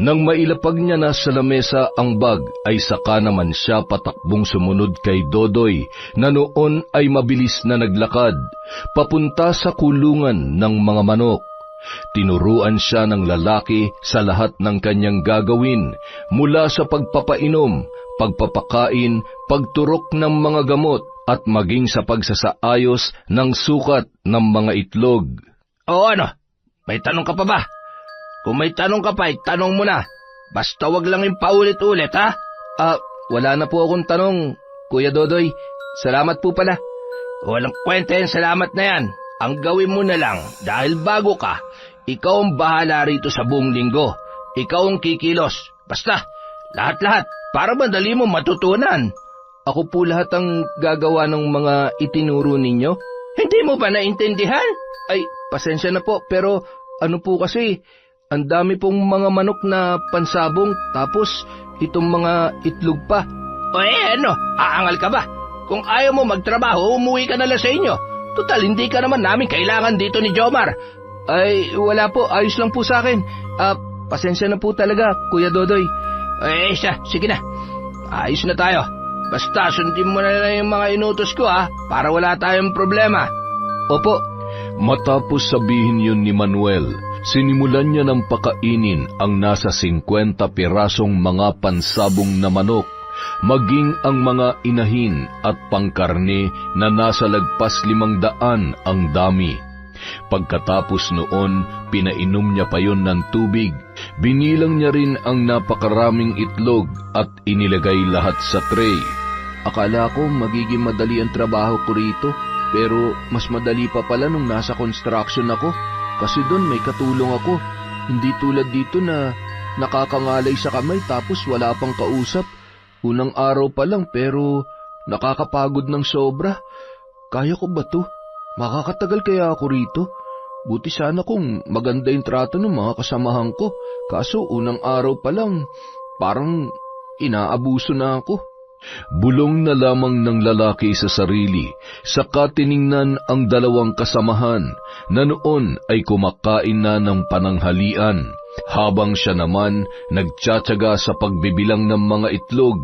Nang mailapag niya na sa lamesa ang bag, ay saka naman siya patakbong sumunod kay Dodoy na noon ay mabilis na naglakad, papunta sa kulungan ng mga manok. Tinuruan siya ng lalaki sa lahat ng kanyang gagawin, mula sa pagpapainom, pagpapakain, pagturok ng mga gamot, at maging sa pagsasaayos ng sukat ng mga itlog. O ano? May tanong ka pa ba? Kung may tanong ka pa, tanong mo na. Basta wag lang yung paulit-ulit, ha? Wala na po akong tanong, Kuya Dodoy. Salamat po pala. Walang kwenta yung salamat na yan. Ang gawin mo na lang, dahil bago ka, ikaw ang bahala rito sa buong linggo. Ikaw ang kikilos. Basta, lahat-lahat, para madali mo matutunan. Ako po lahat ang gagawa ng mga itinuro ninyo? Hindi mo ba naintindihan? Ay, pasensya na po, pero ano po kasi, ang dami pong mga manok na pansabong, tapos itong mga itlog pa. O ano, aangal ka ba? Kung ayaw mo magtrabaho, umuwi ka na lang sa inyo. Total, hindi ka naman namin kailangan dito ni Jomar. Ay, wala po, ayos lang po sa akin. Pasensya na po talaga, Kuya Dodoy. Sige na. Ayos na tayo. Basta sundin mo na lang yung mga inutos ko, ha, para wala tayong problema. Opo. Matapos sabihin yun ni Manuel, sinimulan niya ng pakainin ang nasa 50 pirasong mga pansabong na manok, maging ang mga inahin at pangkarne na nasa lagpas 500 ang dami. Pagkatapos noon, pinainom niya pa yon ng tubig. Binilang niya rin ang napakaraming itlog at inilagay lahat sa tray. Akala ko magiging madali ang trabaho ko rito, pero mas madali pa pala nung nasa construction ako. Kasi doon may katulong ako. Hindi tulad dito na nakakangalay sa kamay tapos wala pang kausap. Unang araw pa lang pero nakakapagod ng sobra. Kaya ko ba to? Makakatagal kaya ako rito? Buti sana kung maganda yung trato ng mga kasamahan ko. Kaso unang araw pa lang, parang inaabuso na ako. Bulong na lamang ng lalaki sa sarili, saka tiningnan ang dalawang kasamahan na noon ay kumakain na ng pananghalian, habang siya naman nagtsatsaga sa pagbibilang ng mga itlog.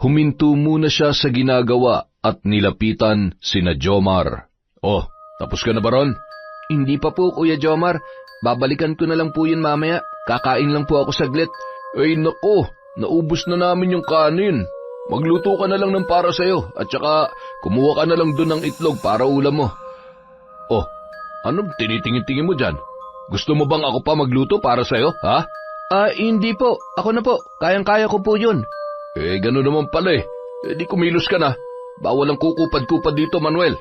Huminto muna siya sa ginagawa at nilapitan sina Jomar. "Oh, tapos ka na ba ron?" Hindi pa po, Kuya Jomar. Babalikan ko na lang po yun mamaya. Kakain lang po ako saglit. Ay nako, naubos na namin yung kanin. Magluto ka na lang ng para sa'yo at saka kumuha ka na lang dun ng itlog para ulam mo. Oh, anong tinitingin-tingin mo dyan? Gusto mo bang ako pa magluto para sa'yo, ha? Hindi po. Ako na po. Kayang-kaya ko po yun. Gano'n naman pala eh. Di kumilos ka na. Bawal ang kukupad-kupad dito, Manuel.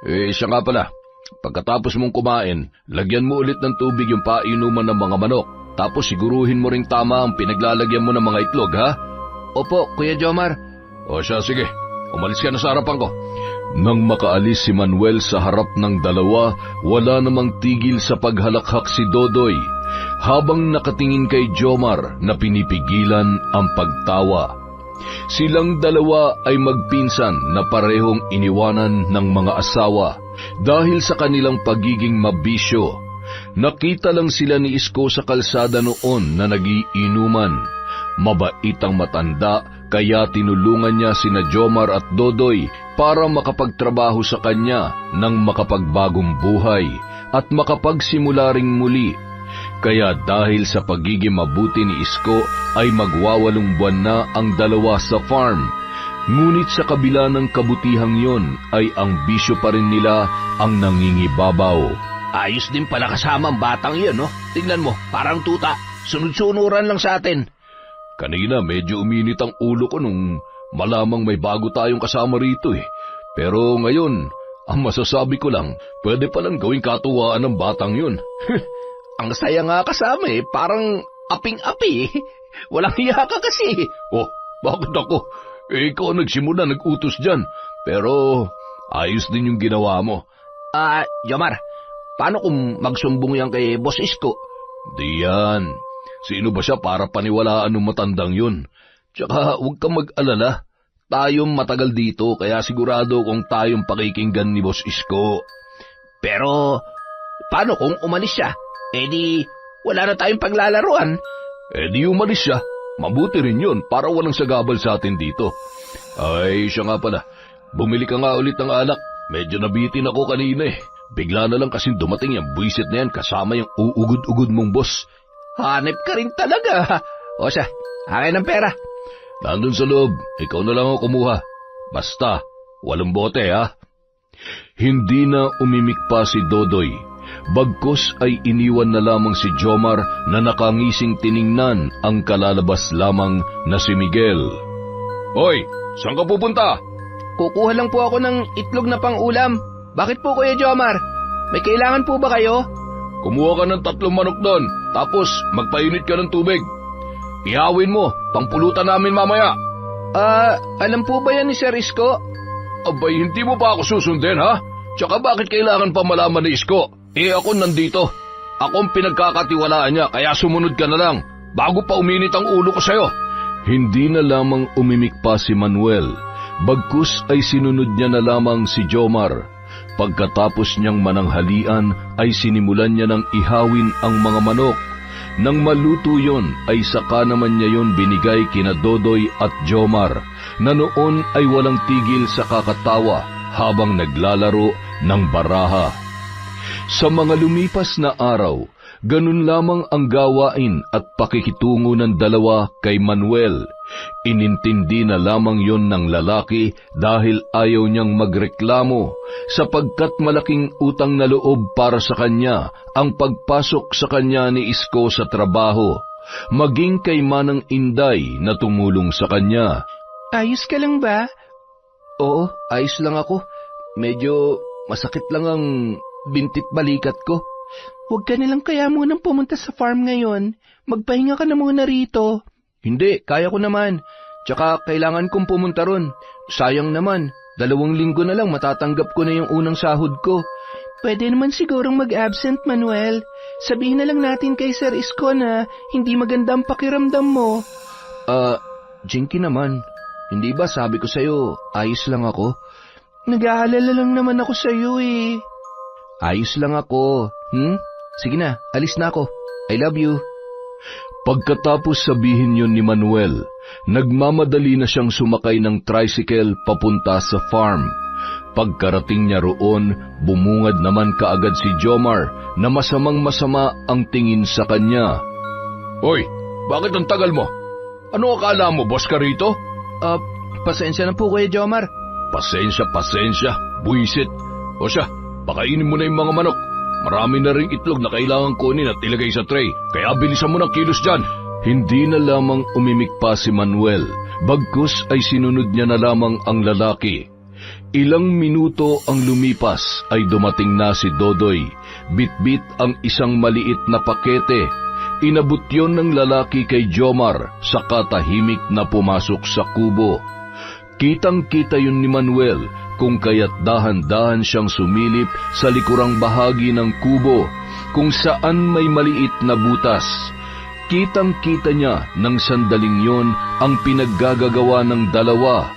Siya nga pala. Pagkatapos mong kumain, lagyan mo ulit ng tubig yung painuman ng mga manok. Tapos siguruhin mo ring tama ang pinaglalagyan mo ng mga itlog, ha? Opo, Kuya Jomar. O siya, sige. Umalis ka na sa harapan ko. Nang makaalis si Manuel sa harap ng dalawa, wala namang tigil sa paghalakhak si Dodoy, habang nakatingin kay Jomar na pinipigilan ang pagtawa. Silang dalawa ay magpinsan na parehong iniwanan ng mga asawa dahil sa kanilang pagiging mabisyo. Nakita lang sila ni Isko sa kalsada noon na nagiinuman. Mabait ang matanda, kaya tinulungan niya sina Jomar at Dodoy para makapagtrabaho sa kanya ng makapagbagong buhay at makapagsimula ring muli. Kaya dahil sa pagiging mabuti ni Isko ay magwawalong buwan na ang dalawa sa farm. Ngunit sa kabila ng kabutihang yon ay ang bisyo pa rin nila ang nangingibabaw. Ayos din pala kasama ang batang yun, no? Tingnan mo, parang tuta. Sunod-sunuran lang sa atin. Kanina medyo uminit ang ulo ko nung malamang may bago tayong kasama rito eh. Pero ngayon, ang masasabi ko lang, pwede palang gawing katuwaan ng batang yun. Ang saya nga kasama eh, parang aping-api eh. Walang hiya ka kasi. Oh, bakit ako? Ikaw ang nagsimula, nag-utos dyan. Pero ayos din yung ginawa mo. Jomar, paano kung magsumbong yan kay Boss Isko? Di yan. Sino ba siya para paniwalaan ng matandang yun? Tsaka huwag kang mag-alala. Tayong matagal dito, kaya sigurado kung tayong pakikinggan ni Boss Isko. Pero, paano kung umalis siya? Di, wala na tayong paglalaruan. Di umalis siya. Mabuti rin yun para walang sagabal sa atin dito. Ay, siya nga pala. Bumili ka nga ulit ng alak. Medyo nabitin ako kanina eh. Bigla na lang kasing dumating yung buwisit na yan kasama yung uugod-ugod mong boss. Hanep ka rin talaga. O siya, akin ang pera. Nandun sa loob, ikaw na lang ako kumuha. Basta, walang bote ha. Hindi na umimik pa si Dodoy. Bagkus ay iniwan na lamang si Jomar na nakangising tiningnan ang kalalabas lamang na si Miguel. Hoy, saan ka pupunta? Kukuha lang po ako ng itlog na pang-ulam. Bakit po, Kuya Jomar? May kailangan po ba kayo? Kumuha ka ng 3 manok doon, tapos magpainit ka ng tubig. Ihawin mo, pangpulutan namin mamaya. Alam po ba yan ni Sir Isko? Abay, hindi mo ba ako susundin, ha? Tsaka bakit kailangan pa malaman ni Isko? Ako nandito. Ako ang pinagkakatiwalaan niya, kaya sumunod ka na lang, bago pa uminit ang ulo ko sa'yo. Hindi na lamang umimik pa si Manuel. Bagkus ay sinunod niya na lamang si Jomar. Pagkatapos niyang mananghalian ay sinimulan niya ng ihawin ang mga manok. Nang maluto yon ay saka naman niya yon binigay kina Dodoy at Jomar na noon ay walang tigil sa kakatawa habang naglalaro ng baraha. Sa mga lumipas na araw, ganun lamang ang gawain at pakikitungo ng dalawa kay Manuel. Inintindi na lamang yon ng lalaki dahil ayaw niyang magreklamo sapagkat malaking utang na loob para sa kanya ang pagpasok sa kanya ni Isko sa trabaho, maging kay Manang Inday na tumulong sa kanya. Ayos ka lang ba? Oo, ayos lang ako. Medyo masakit lang ang bintit balikat ko. Huwag ka nilang kaya munang pumunta sa farm ngayon. Magpahinga ka na muna rito. Hindi, kaya ko naman. Tsaka kailangan kong pumunta ron. Sayang naman, 2 linggo na lang matatanggap ko na yung unang sahod ko. Pwede naman sigurong mag-absent, Manuel. Sabihin na lang natin kay Sir Isko na hindi maganda ang pakiramdam mo. Jinky naman, Hindi ba sabi ko sa'yo, ayos lang ako? Nag-aalala lang naman ako sa'yo eh. Ayos lang ako. Sige na, alis na ako. I love you. Pagkatapos sabihin yun ni Manuel, nagmamadali na siyang sumakay ng tricycle papunta sa farm. Pagkarating niya roon, bumungad naman kaagad si Jomar na masamang-masama ang tingin sa kanya. Hoy, bakit ang tagal mo? Ano akala mo, boss ka rito? Pasensya na po Kuya Jomar. Pasensya, buwisit. O siya, pakainin mo na yung mga manok. Marami na ring itlog na kailangan kunin at ilagay sa tray, kaya bilisan mo ng kilos dyan. Hindi na lamang umimik pa si Manuel, bagkus ay sinunod niya na lamang ang lalaki. Ilang minuto ang lumipas ay dumating na si Dodoy, bitbit ang isang maliit na pakete. Inabot yon ng lalaki kay Jomar, saka tahimik na pumasok sa kubo. Kitang-kita yun ni Manuel kung kaya't dahan-dahan siyang sumilip sa likurang bahagi ng kubo kung saan may maliit na butas. Kitang-kita niya ng sandaling yon ang pinaggagawa ng dalawa,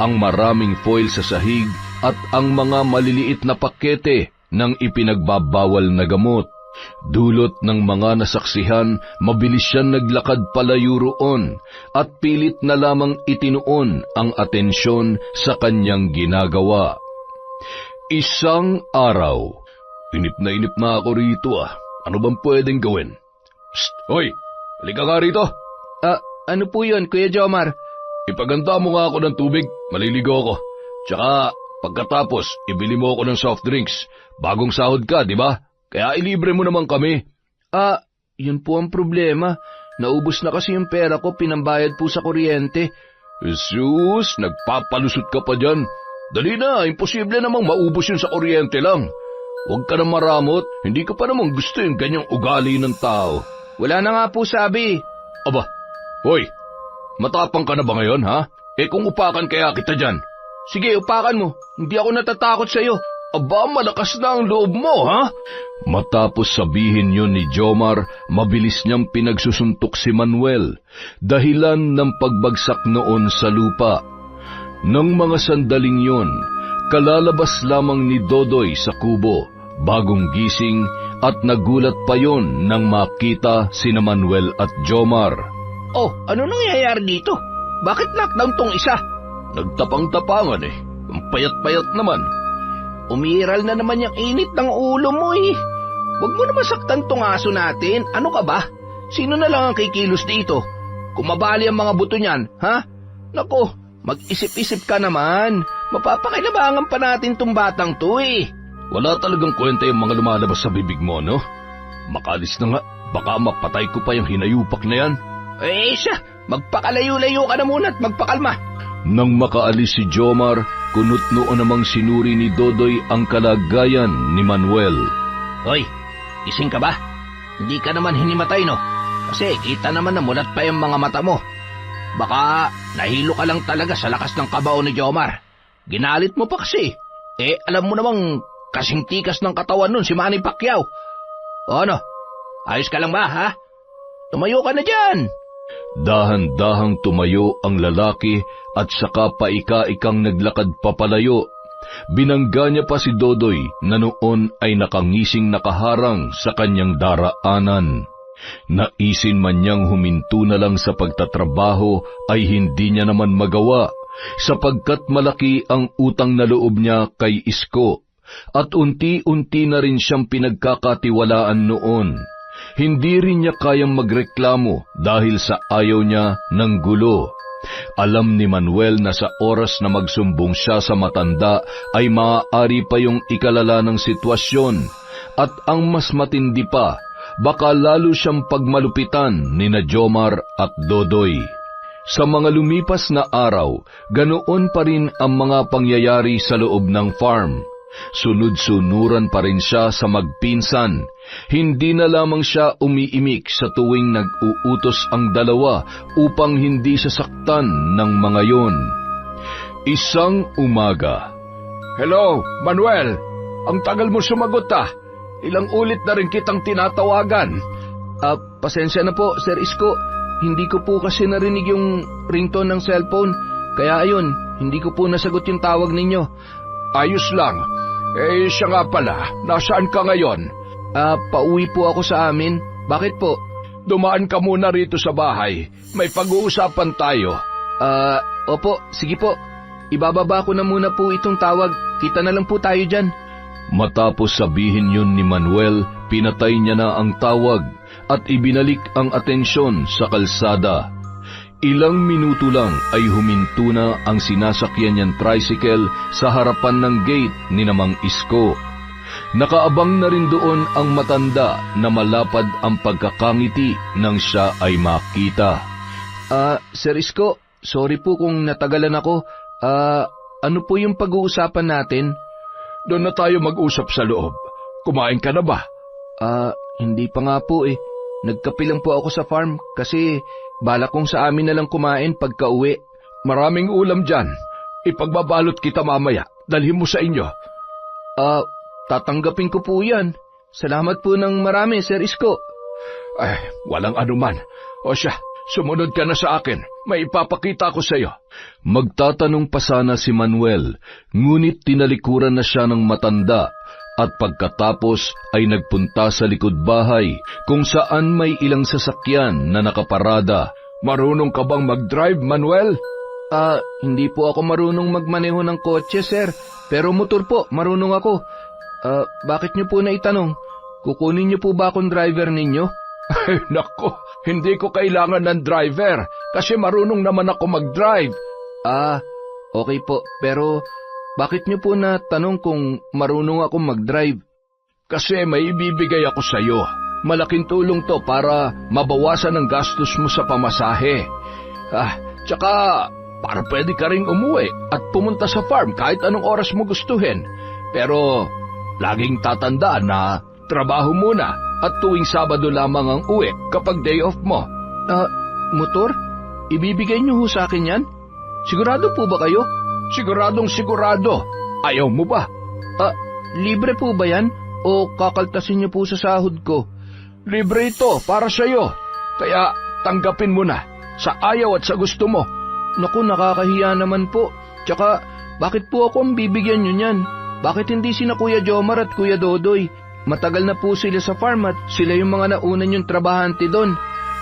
ang maraming foil sa sahig at ang mga maliliit na pakete ng ipinagbabawal na gamot. Dulot ng mga nasaksihan, mabilis siyang naglakad palayo roon at pilit na lamang itinuon ang atensyon sa kanyang ginagawa. Isang araw, inip na ako rito Ano bang pwedeng gawin? Psst! Hoy! Halika nga rito! Ano po yun, Kuya Jomar? Ipaganda mo nga ako ng tubig, maliligo ako. Tsaka, pagkatapos, ibili mo ako ng soft drinks. Bagong sahod ka, di ba? Kaya ilibre mo naman kami. Yun po ang problema. Naubos na kasi yung pera ko, pinambayad po sa kuryente. Jesus, nagpapalusot ka pa dyan. Dali na, imposible namang maubos yun sa kuryente lang. Huwag ka na maramot, hindi ko pa namang gusto yung ganyang ugali ng tao. Wala na nga po sabi. Aba, hoy, matapang ka na ba ngayon, ha? Kung upakan kaya kita dyan. Sige, upakan mo. Hindi ako natatakot sa'yo. Aba, malakas na ang loob mo, ha? Matapos sabihin yun ni Jomar, mabilis niyang pinagsusuntok si Manuel, dahilan ng pagbagsak noon sa lupa. Nang mga sandaling yun, kalalabas lamang ni Dodoy sa kubo, bagong gising at nagulat pa yon nang makita sina Manuel at Jomar. Oh, ano nangyayari dito? Bakit lockdown tong isa? Nagtapang-tapangan Ang payat-payat naman. Umiral na naman yung init ng ulo mo Huwag mo na masaktan tong aso natin. Ano ka ba? Sino na lang ang kikilos dito? Kumabali ang mga buto niyan, ha? Nako, mag-isip-isip ka naman. Mapapakinabangan pa natin tong batang to Wala talagang kwenta yung mga lumalabas sa bibig mo, no? Makalis na nga, baka mapatay ko pa yung hinayupak na yan. Siya, magpakalayo-layo ka na muna at magpakalma. Nang makaalis si Jomar, kunot noon namang sinuri ni Dodoy ang kalagayan ni Manuel. Hoy, gising ka ba? Hindi ka naman hinimatay, no? Kasi kita naman na mulat pa yung mga mata mo. Baka nahilo ka lang talaga sa lakas ng kabao ni Jomar. Ginalit mo pa kasi. Alam mo namang kasing tikas ng katawan nun si Manny Pacquiao. O ano, ayos ka lang ba, ha? Tumayo ka na dyan. Dahan-dahang tumayo ang lalaki at saka paika-ikang naglakad papalayo. Binangga niya pa si Dodoy na noon ay nakangising nakaharang sa kanyang daraanan. Naisin man niyang huminto na lang sa pagtatrabaho ay hindi niya naman magawa sapagkat malaki ang utang na loob niya kay Isko at unti-unti na rin siyang pinagkakatiwalaan noon. Hindi rin niya kayang magreklamo dahil sa ayaw niya ng gulo. Alam ni Manuel na sa oras na magsumbong siya sa matanda ay maaari pa yung ikalala ng sitwasyon at ang mas matindi pa, baka lalo siyang pagmalupitan ni na Jomar at Dodoy. Sa mga lumipas na araw, ganoon pa rin ang mga pangyayari sa loob ng farm. Sunod-sunuran pa rin siya sa magpinsan. Hindi na lamang siya umiimik sa tuwing nag-uutos ang dalawa upang hindi sasaktan ng mga yon. Isang umaga. Hello, Manuel. Ang tagal mo sumagot Ilang ulit na rin kitang tinatawagan. Pasensya na po, Sir Isko. Hindi ko po kasi narinig yung ringtone ng cellphone. Kaya ayun, hindi ko po nasagot yung tawag ninyo. Ayos lang. Siya nga pala, nasaan ka ngayon? Pauwi po ako sa amin. Bakit po? Dumaan ka muna rito sa bahay. May pag-uusapan tayo. Opo, sige po. Ibababa ko na muna po itong tawag. Kita na lang po tayo dyan. Matapos sabihin yun ni Manuel, pinatay niya na ang tawag at ibinalik ang atensyon sa kalsada. Ilang minuto lang ay huminto na ang sinasakyan niyang tricycle sa harapan ng gate ni Namang Isko. Nakaabang na rin doon ang matanda na malapad ang pagkakangiti nang siya ay makita. Sir Isko, sorry po kung natagalan ako. Ano po yung pag-uusapan natin? Doon na tayo mag-usap sa loob. Kumain ka na ba? Hindi pa nga po eh. Nagkape lang po ako sa farm kasi balak kong sa amin na lang kumain pagka-uwi. Maraming ulam dyan. Ipagbabalot kita mamaya. Dalhin mo sa inyo. Tatanggapin ko po yan. Salamat po ng marami, Sir Isko. Walang anuman. O siya, sumunod ka na sa akin. May ipapakita ko sa iyo. Magtatanong pa sana si Manuel, ngunit tinalikuran na siya ng matanda at pagkatapos ay nagpunta sa likod bahay kung saan may ilang sasakyan na nakaparada. Marunong ka bang mag-drive, Manuel? Hindi po ako marunong magmaneho ng kotse, sir. Pero motor po, marunong ako. Bakit niyo po naitanong? Kukunin niyo po ba akong driver ninyo? Nako, hindi ko kailangan ng driver kasi marunong naman ako mag-drive. Okay po. Pero bakit niyo po natanong kung marunong ako mag-drive? Kasi may ibibigay ako sa iyo. Malaking tulong to para mabawasan ang gastos mo sa pamasahe. Tsaka para pwede ka ring umuwi at pumunta sa farm kahit anong oras mo gustuhin. Pero laging tatandaan na trabaho muna at tuwing Sabado lamang ang uwi kapag day off mo. Motor? Ibibigay niyo ho sa akin yan? Sigurado po ba kayo? Siguradong sigurado. Ayaw mo ba? Libre po ba yan? O kakaltasin niyo po sa sahod ko? Libre ito para sa iyo. Kaya tanggapin mo na. Sa ayaw at sa gusto mo. Naku, nakakahiya naman po. Tsaka, bakit po ako ang bibigyan niyo niyan? Bakit hindi sina Kuya Jomar at Kuya Dodoy? Matagal na po sila sa farm at sila yung mga nauna niyong trabahante doon.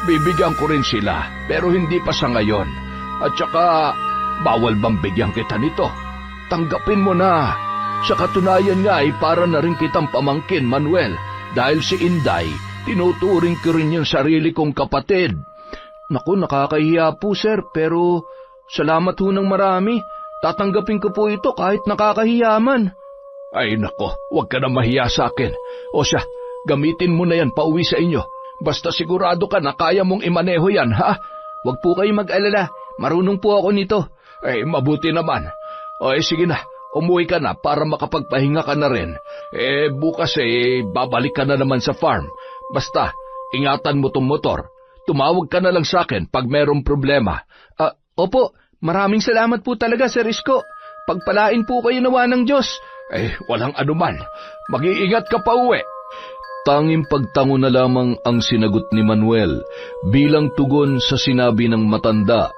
Bibigyan ko rin sila, pero hindi pa sa ngayon. At saka, bawal bang bigyan kita nito? Tanggapin mo na. Sa katunayan nga ay para na rin kitang pamangkin, Manuel. Dahil si Inday, tinuturing ko rin yung sarili kong kapatid. Naku, nakakahiya po, sir, pero salamat ho ng marami. Tatanggapin ko po ito kahit nakakahiya man. Ay nako, huwag ka na mahiya sa akin. O siya, gamitin mo na yan pauwi sa inyo. Basta sigurado ka na kaya mong imaneho yan, ha? Huwag po kayong mag-alala, marunong po ako nito. Mabuti naman. Sige na, umuwi ka na para makapagpahinga ka na rin. Bukas babalik ka na naman sa farm. Basta, ingatan mo tong motor. Tumawag ka na lang sa akin pag merong problema. Opo, maraming salamat po talaga, Sir Isko. Pagpalain po kayo nawa ng Diyos. Walang anuman. Mag-iingat ka pa uwi. Tanging pagtango na lamang ang sinagot ni Manuel bilang tugon sa sinabi ng matanda.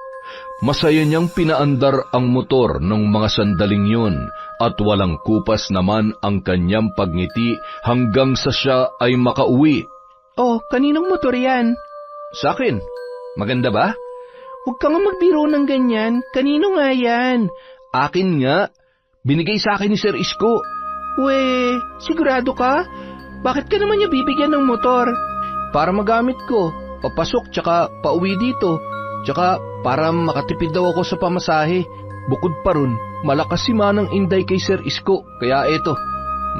Masaya niyang pinaandar ang motor ng mga sandaling yun at walang kupas naman ang kanyang pagngiti hanggang sa siya ay makauwi. Kaninong motor yan? Sa akin. Maganda ba? Huwag ka nga magbiro ng ganyan. Kanino nga yan? Akin nga. Binigay sa akin ni Sir Isko. Sigurado ka? Bakit ka naman niya bibigyan ng motor? Para magamit ko. Papasok tsaka pauwi dito. Tsaka para makatipid daw ako sa pamasahe. Bukod pa ron, malakas si Manang Inday kay Sir Isko. Kaya eto,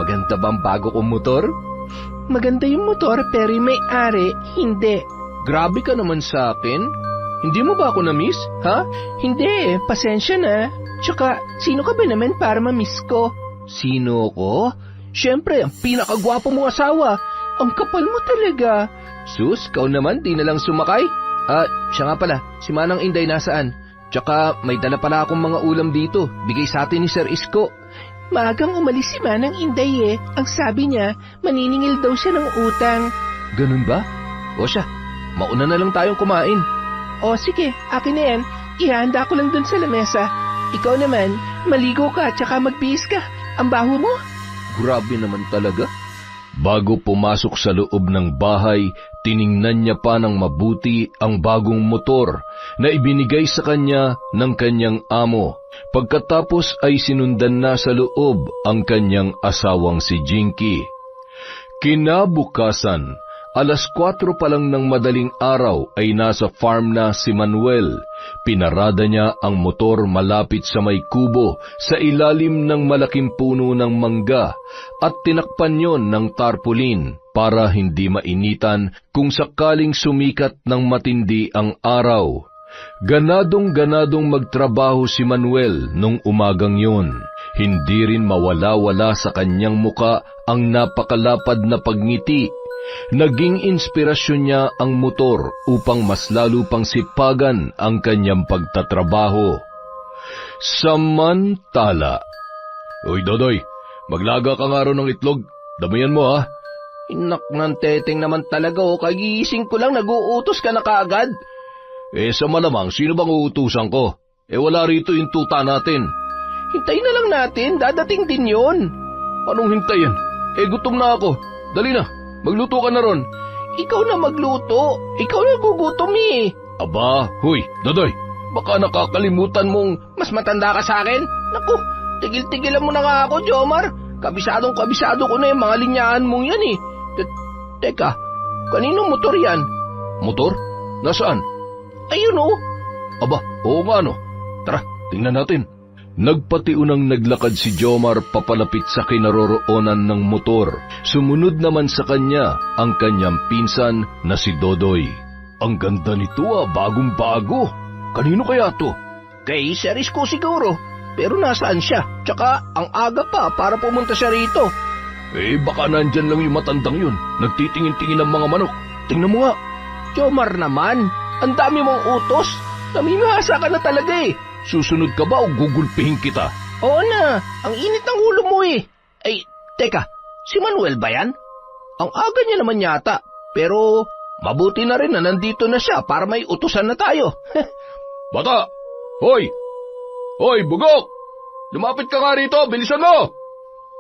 maganda ba ang bago kong motor? Maganda yung motor pero yung may-ari, hindi. Grabe ka naman sa akin. Hindi mo ba ako na-miss, ha? Hindi, pasensya na. Tsaka, sino ka ba naman para ma-miss ko? Sino ko? Siyempre, ang pinakagwapo mong asawa. Ang kapal mo talaga. Sus, kau naman, di na lang sumakay. Siya nga pala, si Manang Inday nasaan? Tsaka may dala pala akong mga ulam dito. Bigay sa atin ni Sir Isko. Maagang umalis si Manang Inday Ang sabi niya, maniningil daw siya ng utang. Ganun ba? O siya, mauna na lang tayong kumain. Sige, akin na yan. ihanda ko lang dun sa lamesa. Ikaw naman, maligo ka tsaka magbihis ka. Ang baho mo? Grabe naman talaga. Bago pumasok sa loob ng bahay, tiningnan niya pa ng mabuti ang bagong motor na ibinigay sa kanya ng kanyang amo. Pagkatapos ay sinundan na sa loob ang kanyang asawang si Jinky. Kinabukasan, 4:00 pa lang ng madaling araw ay nasa farm na si Manuel. Pinarada niya ang motor malapit sa may kubo sa ilalim ng malaking puno ng mangga at tinakpan yon ng tarpaulin para hindi mainitan kung sakaling sumikat ng matindi ang araw. Ganadong-ganadong magtrabaho si Manuel nung umagang yon. Hindi rin mawala-wala sa kanyang muka ang napakalapad na pagngiti. Naging inspirasyon niya ang motor upang mas lalo pang sipagan ang kanyang pagtatrabaho. Samantala, Uy, Dodoy, maglaga ka nga ron ng itlog. Damihan mo, ha? Inak ng teteng naman talaga kagising ko lang nag-uutos ka na kaagad. Sa malamang, sino bang uutusan ko? Wala rito yung tuta natin. Hintayin na lang natin, dadating din yon. Anong hintayin? Gutom na ako. Dali na, magluto ka na ron. Ikaw na magluto, ikaw na gugutom Aba, huy, Dodoy, baka nakakalimutan mong... Mas matanda ka sa akin? Naku, tigil-tigilan mo na nga ako, Jomar. Kabisado ko na yung mga linyaan mong yan Teka, kaninong motor yan? Motor? Nasaan? Ayun Aba, oo nga Tara, tingnan natin. nagpatiunang naglakad si Jomar papalapit sa kinaroroonan ng motor. Sumunod naman sa kanya ang kanyang pinsan na si Dodoy. Ang ganda nito bagong-bago. Kanino kaya to? Kay Seris ko siguro. Pero nasaan siya? Tsaka ang aga pa para pumunta siya rito. Baka nandyan lang yung matandang yun. Nagtitingin-tingin ng mga manok. Tingnan mo nga. Jomar naman, ang dami mong utos. Namimihasa ka na talaga Susunod ka ba o gugulpihin kita? Oo na, ang init ng ulo mo teka, si Manuel ba yan? Ang aga niya naman yata, pero mabuti na rin na nandito na siya para may utusan na tayo. Bata! Hoy! Hoy, bugok! Lumapit ka nga rito, bilisan mo!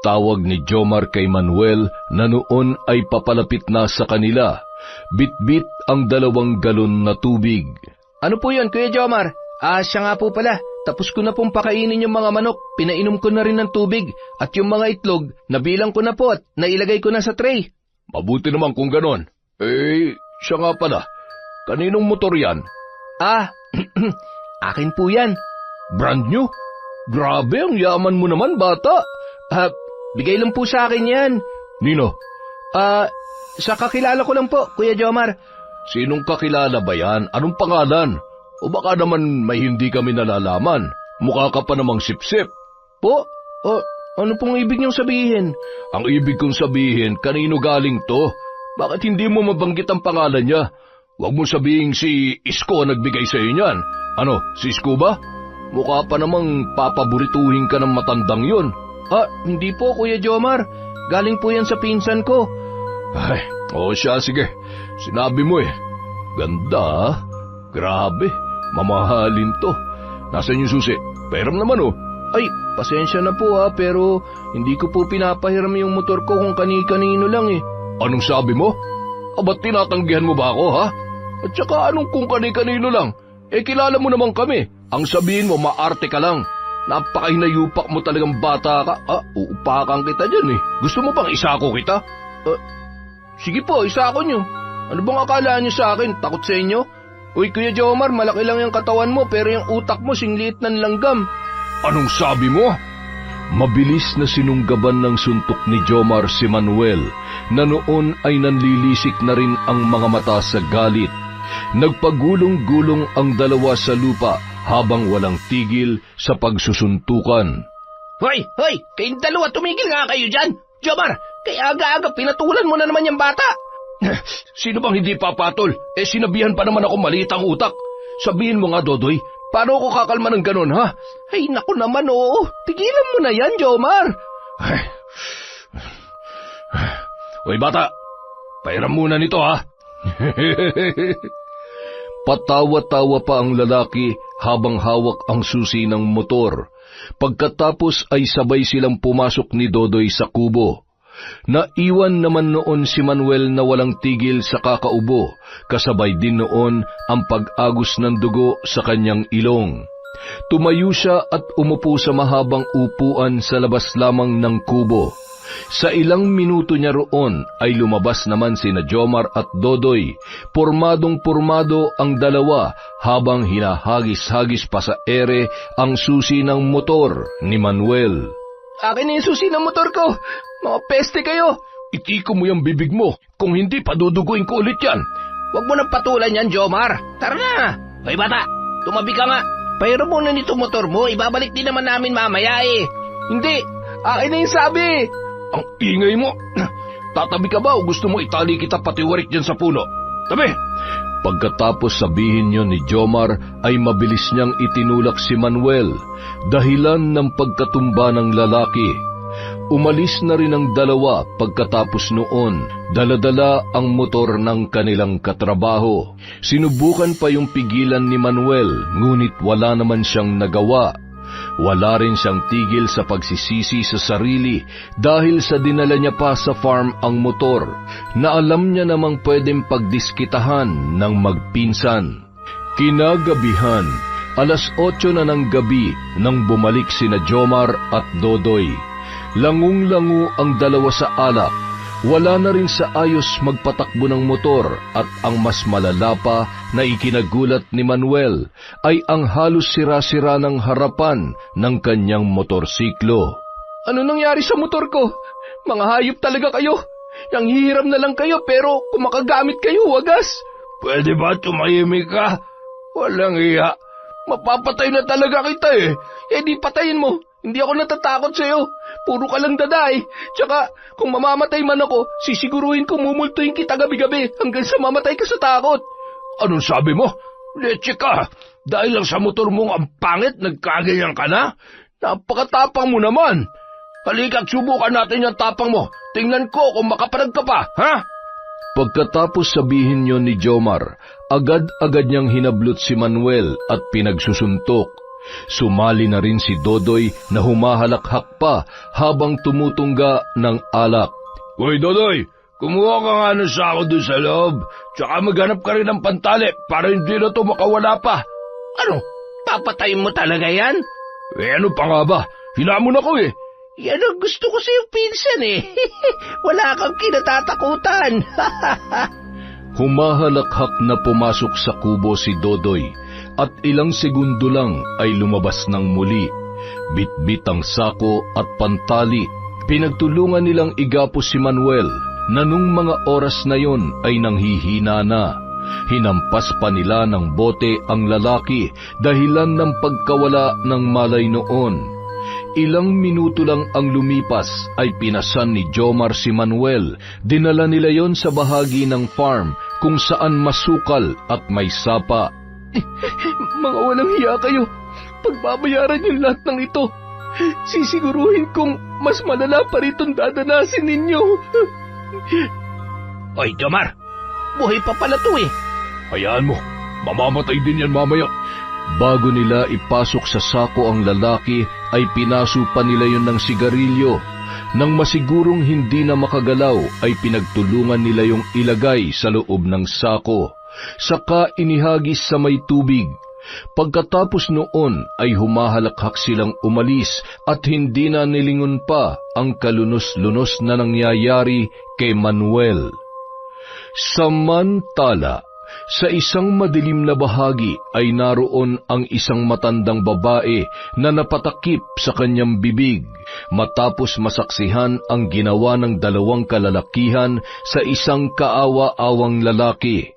Tawag ni Jomar kay Manuel na noon ay papalapit na sa kanila. Bit-bit ang 2 galon na tubig. Ano po yan, Kuya Jomar? Siya nga po pala. Tapos ko na pong pakainin yung mga manok. Pinainom ko na rin ng tubig. At yung mga itlog, nabilang ko na po at nailagay ko na sa tray. Mabuti naman kung ganon. Siya nga pala. Kaninong motor yan? Akin po yan. Brand new? Grabe, ang yaman mo naman, bata. Bigay lang po sa akin yan. Nino? Sa kakilala ko lang po, Kuya Jomar. Sinong kakilala ba yan? Anong pangalan? O baka naman may hindi kami nalalaman. Mukha ka pa namang sip-sip. Po? Ano pong ibig niyong sabihin? Ang ibig kong sabihin, kanino galing to? Bakit hindi mo mabanggit ang pangalan niya? Huwag mo sabihin si Isko ang nagbigay sa iyo niyan. Ano, si Isko ba? Mukha pa namang papaborituhin ka ng matandang yun. Hindi po, Kuya Jomar. Galing po yan sa pinsan ko. Siya, sige. Sinabi mo Ganda, Grabe, mamahalin to. Nasaan yung susi? Pairam naman Pasensya na po pero hindi ko po pinapahiram yung motor ko kung kani-kanino lang Anong sabi mo? Ba't tinatanggihan mo ba ako, ha? At saka anong kung kani-kanino lang? Kilala mo naman kami. Ang sabihin mo, maarte ka lang. Napakahinayupak mo talagang bata ka. Uupakan kita dyan Gusto mo bang isako kita? Sige po, isako nyo. Ano bang akala nyo sa akin? Takot sa inyo? Uy, Kuya Jomar, malaki lang yung katawan mo pero yung utak mo singliit ng langgam. Anong sabi mo? Mabilis na sinunggaban ng suntok ni Jomar si Manuel na noon ay nanlilisik na rin ang mga mata sa galit. Nagpagulong-gulong ang 2 sa lupa habang walang tigil sa pagsusuntukan. Hoy! Kayong 2, tumigil nga kayo dyan! Jomar, kaya aga-aga pinatulan mo na naman yung bata! Sino bang hindi papatol? Sinabihan pa naman ako maliit ang utak. Sabihin mo nga, Dodoy, paano ako kakalma ng ganon, ha? Ay, naku naman, Tigilan mo na yan, Jomar. Hoy, bata, pairam muna nito, ha? Patawa-tawa pa ang lalaki habang hawak ang susi ng motor. Pagkatapos ay sabay silang pumasok ni Dodoy sa kubo. Naiwan naman noon si Manuel na walang tigil sa kakaubo, kasabay din noon ang pag-agos ng dugo sa kanyang ilong. Tumayo siya at umupo sa mahabang upuan sa labas lamang ng kubo. Sa ilang minuto niya roon ay lumabas naman sina Jomar at Dodoy. Pormadong-pormado ang dalawa habang hinahagis-hagis pa sa ere ang susi ng motor ni Manuel. Akin na yung susi ng motor ko! Mga peste kayo! Itiko mo yung bibig mo. Kung hindi, paduduguin ko ulit yan. Huwag mo nang patulan yan, Jomar. Tara na! Hoy bata, tumabi ka nga. Pahiro muna nito motor mo, ibabalik din naman namin mamaya eh. Hindi, akin na yung sabi. Ang ingay mo. Tatabi ka ba o gusto mo itali kita patiwarik dyan sa puno? Tabi! Pagkatapos sabihin niyon ni Jomar ay mabilis niyang itinulak si Manuel, dahilan ng pagkatumba ng lalaki. Umalis na rin ang dalawa pagkatapos noon, dala-dala ang motor ng kanilang katrabaho. Sinubukan pa yung pigilan ni Manuel, ngunit wala naman siyang nagawa. Wala rin siyang tigil sa pagsisisi sa sarili dahil sa dinala niya pa sa farm ang motor na alam niya namang pwedeng pagdiskitahan ng magpinsan. Kinagabihan, 8:00 na ng gabi nang bumalik sina Jomar at Dodoy. Langung-lango ang dalawa sa alak. Wala na rin sa ayos magpatakbo ng motor at ang mas malala pa na ikinagulat ni Manuel ay ang halos sira-sira ng harapan ng kanyang motorsiklo. Ano nangyari sa motor ko? Mga hayop talaga kayo. Yang hihiram na lang kayo pero kung makagamit kayo, wagas. Pwede ba tumahimik ka? Walang iya. Mapapatay na talaga kita eh. Eh di patayin mo. Hindi ako natatakot sa'yo. Puro ka lang daday. Tsaka, kung mamamatay man ako, sisiguruhin ko mumultuhin kita gabi-gabi hanggang sa mamatay ka sa takot. Anong sabi mo? Leche ka. Dahil lang sa motor mong ang pangit, nagkaganyan ka na? Napakatapang mo naman. Halika't subukan natin yung tapang mo. Tingnan ko kung makaparag ka pa, ha? Pagkatapos sabihin niyo ni Jomar, agad-agad niyang hinablot si Manuel at pinagsusuntok. Sumali na rin si Dodoy na humahalakhak pa habang tumutungga ng alak. Hoy Dodoy, kumuha ka nga ng sako doon sa loob. Tsaka maghanap ka rin ng pantali para hindi na ito makawala pa. Ano? Papatayin mo talaga yan? Eh ano pa nga ba? Hinamon ako eh. Yan ang gusto ko sa'yo, pinsan eh. Wala kang kinatatakutan. Humahalakhak na pumasok sa kubo si Dodoy at ilang segundo lang ay lumabas ng muli. Bitbit ang sako at pantali. Pinagtulungan nilang igapos si Manuel na nung mga oras na yon ay nanghihina na. Hinampas pa nila ng bote ang lalaki dahilan ng pagkawala ng malay noon. Ilang minuto lang ang lumipas ay pinasan ni Jomar si Manuel. Dinala nila yon sa bahagi ng farm kung saan masukal at may sapa. Mga walang hiya kayo. Pagbabayaran yung lahat ng ito. Sisiguruhin kong mas malala pa ritong dadanasin ninyo. Oy, Jomar! Buhay pa pala to eh. Hayaan mo, mamamatay din yan mamaya. Bago nila ipasok sa sako ang lalaki, ay pinaso pa nila yon ng sigarilyo. Nang masigurong hindi na makagalaw, ay pinagtulungan nila yung ilagay sa loob ng sako. Saka inihagis sa may tubig. Pagkatapos noon ay humahalakhak silang umalis at hindi na nilingon pa ang kalunos-lunos na nangyayari kay Manuel. Samantala, sa isang madilim na bahagi ay naroon ang isang matandang babae na napatakip sa kanyang bibig matapos masaksihan ang ginawa ng dalawang kalalakihan sa isang kaawa-awang lalaki.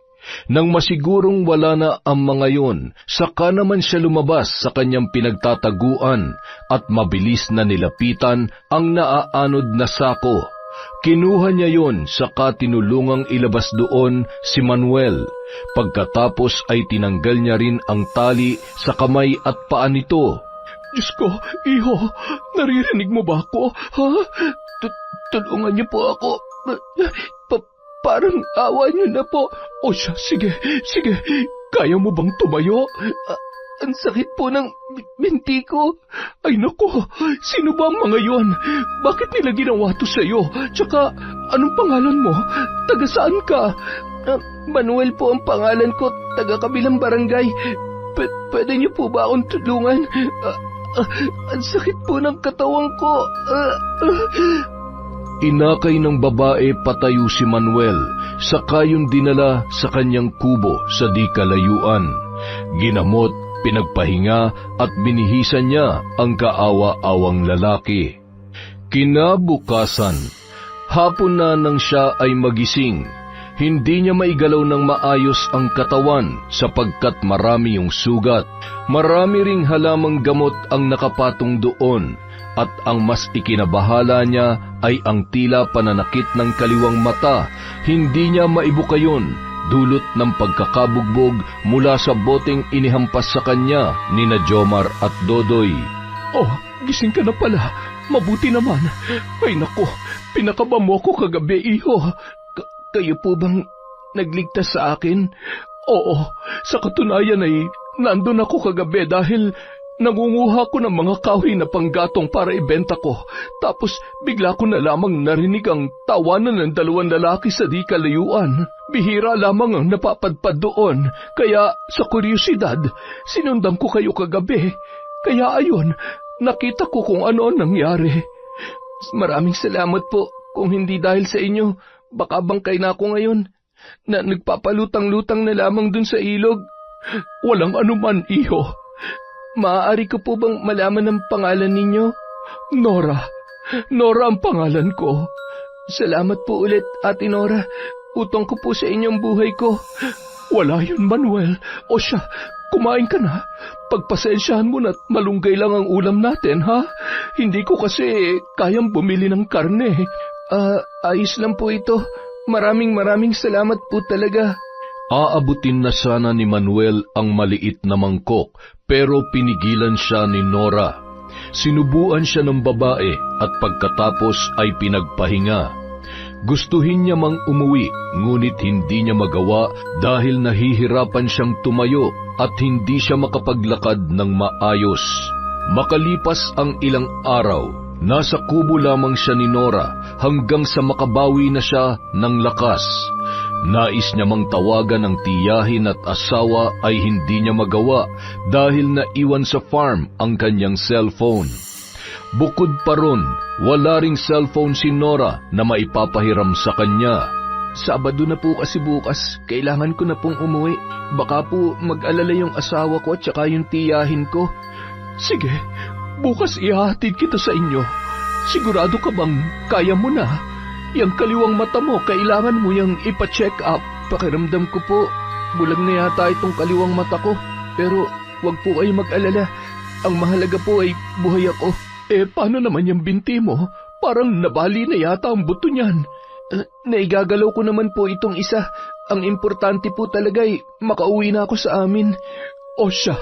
Nang masigurong wala na ang mga yon, saka naman siya lumabas sa kanyang pinagtataguan at mabilis na nilapitan ang naaanod na sako. Kinuha niya yon saka tinulungang ilabas doon si Manuel. Pagkatapos ay tinanggal niya rin ang tali sa kamay at paa nito. Diyos ko, iho, naririnig mo ba ako? Ha? Tulungan niyo po ako. Parang awa niyo na po. O siya, sige. Kaya mo bang tumayo? Ang sakit po ng binti ko. Ay nako, sino ba ang mga yon? Bakit nila ginawa to sa'yo? Tsaka, anong pangalan mo? Taga saan ka? Manuel po ang pangalan ko, taga kabilang barangay. Pwede niyo po ba akong tulungan? Ang sakit po ng katawan ko. Inakay ng babae patayo si Manuel, saka yung dinala sa kanyang kubo sa di kalayuan. Ginamot, pinagpahinga at binihisan niya ang kaawa-awang lalaki. Kinabukasan, hapon na nang siya ay magising. Hindi niya maigalaw ng maayos ang katawan sapagkat marami yung sugat. Marami ring halamang gamot ang nakapatong doon at ang mas ikinabahala niya ay ang tila pananakit ng kaliwang mata. Hindi niya maibuka yun, dulot ng pagkakabugbog mula sa boteng inihampas sa kanya ni na Jomar at Dodoy. Oh, gising ka na pala. Mabuti naman. Ay nako, pinakaba mo ko kagabi, iho. Kayo po bang nagligtas sa akin? Oo, sa katunayan ay nandun ako kagabi dahil nangunguha ko ng mga kahoy na panggatong para ibenta ko. Tapos bigla ko na lamang narinig ang tawanan ng dalawang lalaki sa di kalayuan. Bihira lamang ang napapadpad doon. Kaya sa kuryosidad, sinundan ko kayo kagabi. Kaya ayun, nakita ko kung ano ang nangyari. Maraming salamat po. Kung hindi dahil sa inyo, baka bangkay na ako ngayon. Na nagpapalutang-lutang na lamang dun sa ilog. Walang anuman, iho. Maaari ko po bang malaman ang pangalan ninyo? Nora. Nora ang pangalan ko. Salamat po ulit, Ate Nora. Utong ko po sa inyong buhay ko. Wala yun, Manuel. O siya, kumain ka na. Pagpasensyahan mo na't malunggay lang ang ulam natin, ha? Hindi ko kasi kayang bumili ng karne. Ayos lang po ito. Maraming salamat po talaga. Aabutin na sana ni Manuel ang maliit na mangkok, pero pinigilan siya ni Nora. Sinubuan siya ng babae at pagkatapos ay pinagpahinga. Gustuhin niya mang umuwi, ngunit hindi niya magawa dahil nahihirapan siyang tumayo at hindi siya makapaglakad ng maayos. Makalipas ang ilang araw, nasa kubo lamang siya ni Nora hanggang sa makabawi na siya ng lakas. Nais niya mang tawagan ang tiyahin at asawa ay hindi niya magawa dahil naiwan sa farm ang kanyang cellphone. Bukod pa ron, wala ring cellphone si Nora na maipapahiram sa kanya. Sabado na po kasi bukas, kailangan ko na pong umuwi. Baka po mag-alala yung asawa ko at saka yung tiyahin ko. Sige, bukas ihahatid kita sa inyo. Sigurado ka bang kaya mo na? Yang kaliwang mata mo, kailangan mo yung ipa-check up. Pakiramdam ko po, bulag na yata itong kaliwang mata ko. Pero wag po kayo mag-alala. Ang mahalaga po ay buhay ako. Paano naman yung binti mo? Parang nabali na yata ang buto niyan. Naigagalaw ko naman po itong isa. Ang importante po talaga ay makauwi na ako sa amin. O siya,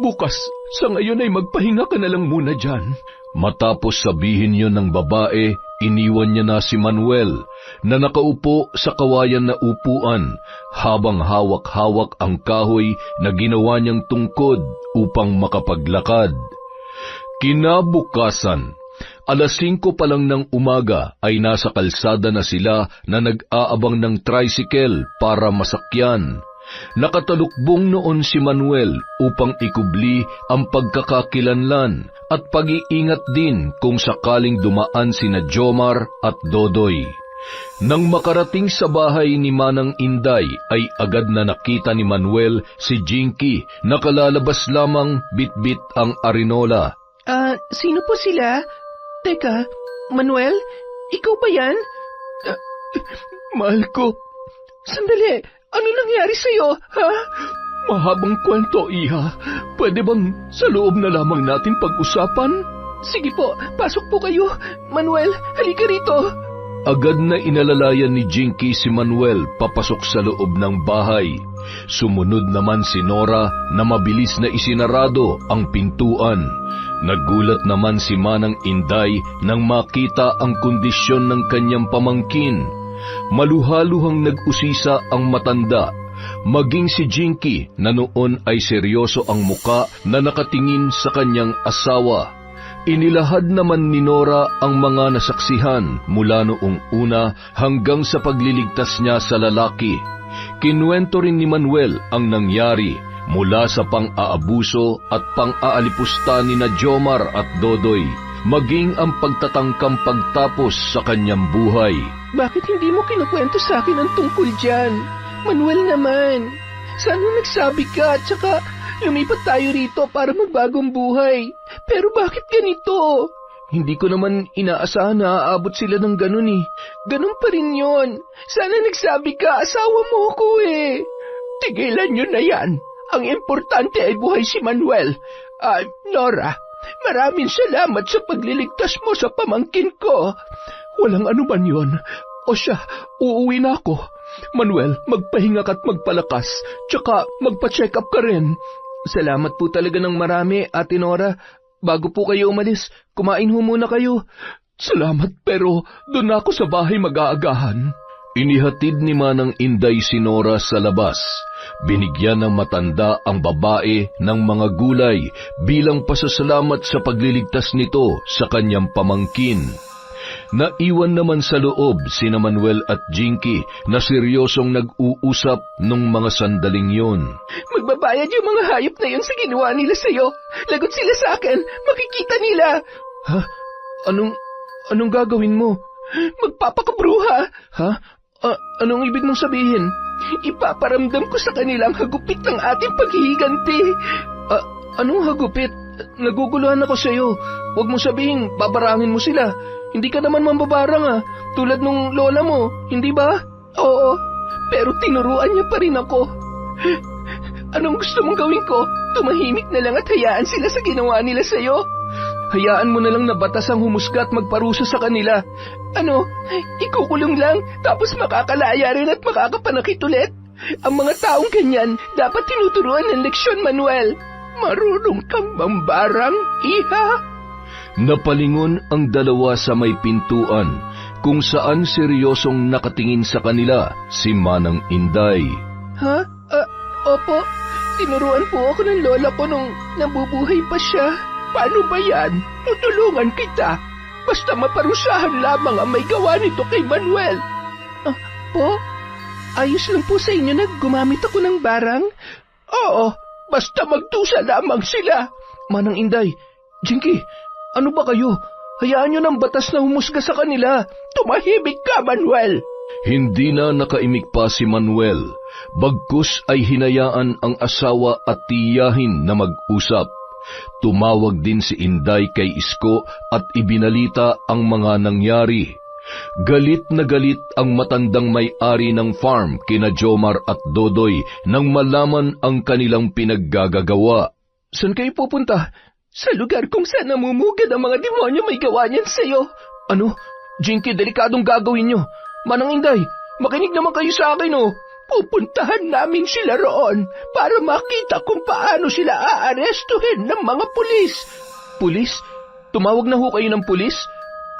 bukas, sa ngayon ay magpahinga ka na lang muna dyan. Matapos sabihin yon ng babae, iniwan niya na si Manuel na nakaupo sa kawayan na upuan habang hawak-hawak ang kahoy na ginawa niyang tungkod upang makapaglakad. Kinabukasan, 5:00 pa lang ng umaga ay nasa kalsada na sila na nag-aabang ng tricycle para masakyan. Nakatalukbong noon si Manuel upang ikubli ang pagkakakilanlan at pag-iingat din kung sakaling dumaan sina Jomar at Dodoy. Nang makarating sa bahay ni Manang Inday ay agad na nakita ni Manuel si Jinky na kalalabas lamang bitbit ang arinola. Sino po sila? Teka, Manuel, ikaw ba yan? Mahal ko. Sandali, ano nangyari sa'yo, ha? Mahabang kwento, iha. Pwede bang sa loob na lamang natin pag-usapan? Sige po, pasok po kayo. Manuel, halika rito. Agad na inalalayan ni Jinky si Manuel papasok sa loob ng bahay. Sumunod naman si Nora na mabilis na isinarado ang pintuan. Nagulat naman si Manang Inday nang makita ang kondisyon ng kanyang pamangkin. Maluhaluhang nag-usisa ang matanda. Maging si Jinky na noon ay seryoso ang muka na nakatingin sa kanyang asawa. Inilahad naman ni Nora ang mga nasaksihan mula noong una hanggang sa pagliligtas niya sa lalaki. Kinuwento rin ni Manuel ang nangyari mula sa pang-aabuso at pang-aalipusta ni na Jomar at Dodoy, maging ang pagtatangkang pagtapos sa kanyang buhay. Bakit hindi mo kinukwento sa akin ang tungkol dyan? Manuel naman, sana nagsabi ka at saka lumipat tayo rito para magbagong buhay. Pero bakit ganito? Hindi ko naman inaasahan na aabot sila ng ganun eh. Ganun pa rin yon. Sana nagsabi ka, asawa mo ko eh. Tigilan nyo na yan. Ang importante ay buhay si Manuel. Nora, maraming salamat sa pagliligtas mo sa pamangkin ko. Walang anuman yon. O siya, uuwi na ako. Manuel, magpahinga ka't magpalakas, tsaka magpa-check up ka rin. Salamat po talaga ng marami, Ate Nora. Bago po kayo umalis, kumain ho muna kayo. Salamat, pero doon ako sa bahay mag-aagahan. Inihatid ni Manang Inday si Nora sa labas. Binigyan ng matanda ang babae ng mga gulay bilang pasasalamat sa pagliligtas nito sa kanyang pamangkin. Naiwan naman sa loob sina Manuel at Jinky na seryosong nag-uusap nung mga sandaling yun. Magbabayad yung mga hayop na yun sa ginawa nila sa'yo. Lagot sila sa akin. Makikita nila. Ha? Anong gagawin mo? Magpapakabruha. Ha? Anong ibig mong sabihin? Ipaparamdam ko sa kanilang hagupit ng ating paghihiganti. Anong hagupit? Naguguluhan ako sa'yo. Huwag mo sabihin, babarangin mo sila. Hindi ka naman mambabarang tulad nung lola mo, hindi ba? Oo, pero tinuruan niya pa rin ako. Anong gusto mong gawin ko? Tumahimik na lang at hayaan sila sa ginawa nila sa'yo? Hayaan mo na lang na batas ang humusga at magparusa sa kanila. Ano? Ikukulong lang, tapos makakalaya rin at makakapanakit ulit? Ang mga taong ganyan, dapat tinuturuan ng leksyon, Manuel. Marunong kang mambarang, iha? Napalingon ang dalawa sa may pintuan, kung saan seryosong nakatingin sa kanila si Manang Inday. Ha? Opo, tinuruan po ako ng lola ko nung nabubuhay pa siya. Paano ba yan? Tutulungan kita. Basta maparusahan lamang ang may gawa nito kay Manuel. Po? Ayos lang po sa inyo na gumamit ako ng barang? Oo, basta magtusa lamang sila. Manang Inday, Jinky, ano ba kayo? Hayaan nyo ng batas na humusga sa kanila. Tumahimik ka, Manuel! Hindi na nakaimik pa si Manuel. Bagkus ay hinayaan ang asawa at tiyahin na mag-usap. Tumawag din si Inday kay Isko at ibinalita ang mga nangyari. Galit na galit ang matandang may-ari ng farm kina Jomar at Dodoy nang malaman ang kanilang pinaggagagawa. Saan kayo pupunta? Sa lugar kung saan namumugad ang mga demonyo may gawa niyan sa'yo. Ano? Jinky, delikadong gagawin nyo. Manang Inday, makinig naman kayo sa akin, oh. Pupuntahan namin sila roon para makita kung paano sila aarestuhin ng mga pulis. Pulis? Tumawag na ho kayo ng pulis?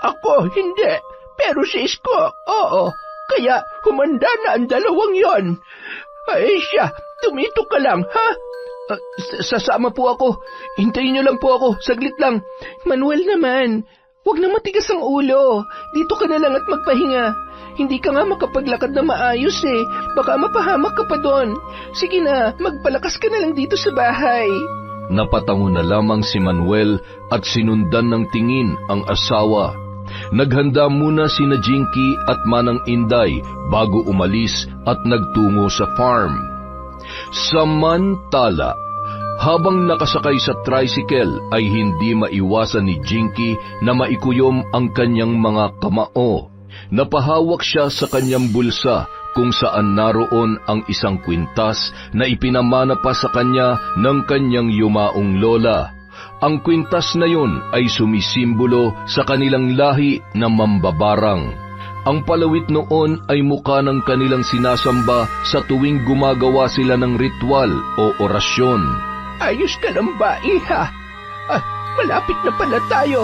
Ako, hindi. Pero si Isko, oo. Kaya humanda na ang dalawang yon. Ay siya, tumito ka lang, ha? Sasama po ako. Hintayin niyo lang po ako. Saglit lang. Manuel naman, huwag na matigas ang ulo. Dito ka na lang at magpahinga. Hindi ka nga makapaglakad na maayos eh. Baka mapahamak ka pa doon. Sige na, magpalakas ka na lang dito sa bahay. Napatango na lamang si Manuel at sinundan ng tingin ang asawa. Naghanda muna sina Jinky at Manang Inday bago umalis at nagtungo sa farm. Samantala, habang nakasakay sa tricycle ay hindi maiwasan ni Jinky na maikuyom ang kanyang mga kamao. Napahawak siya sa kanyang bulsa kung saan naroon ang isang kwintas na ipinamana pa sa kanya ng kanyang yumaong lola. Ang kwintas na yun ay sumisimbolo sa kanilang lahi na mambabarang. Ang palawit noon ay mukha ng kanilang sinasamba sa tuwing gumagawa sila ng ritual o orasyon. Ayos ka lang ba, iha? Malapit na pala tayo.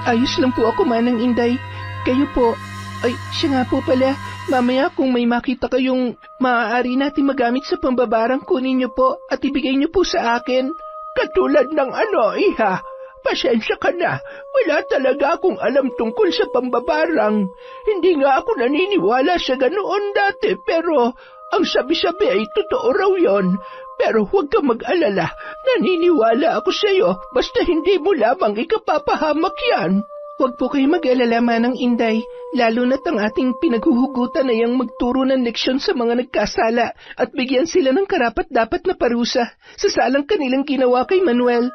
Ayos lang po ako, Manang Inday. Kayo po. Ay, siya nga po pala. Mamaya kung may makita kayong maaari natin magamit sa pambabarang. Kunin niyo po at ibigay niyo po sa akin. Katulad ng ano, iha? Pasensya ka na. Wala talaga akong alam tungkol sa pambabarang. Hindi nga ako naniniwala sa ganoon dati, pero ang sabi-sabi ay totoo raw yon. Pero huwag kang mag-alala. Naniniwala ako sa iyo, basta hindi mo lamang ikapapahamak yan. Huwag po kayo mag-alala, Manang Inday, lalo na't ang ating pinaghuhugutan ay ang magturo ng leksyon sa mga nagkasala at bigyan sila ng karapat-dapat na parusa sa salang kanilang ginawa kay Manuel.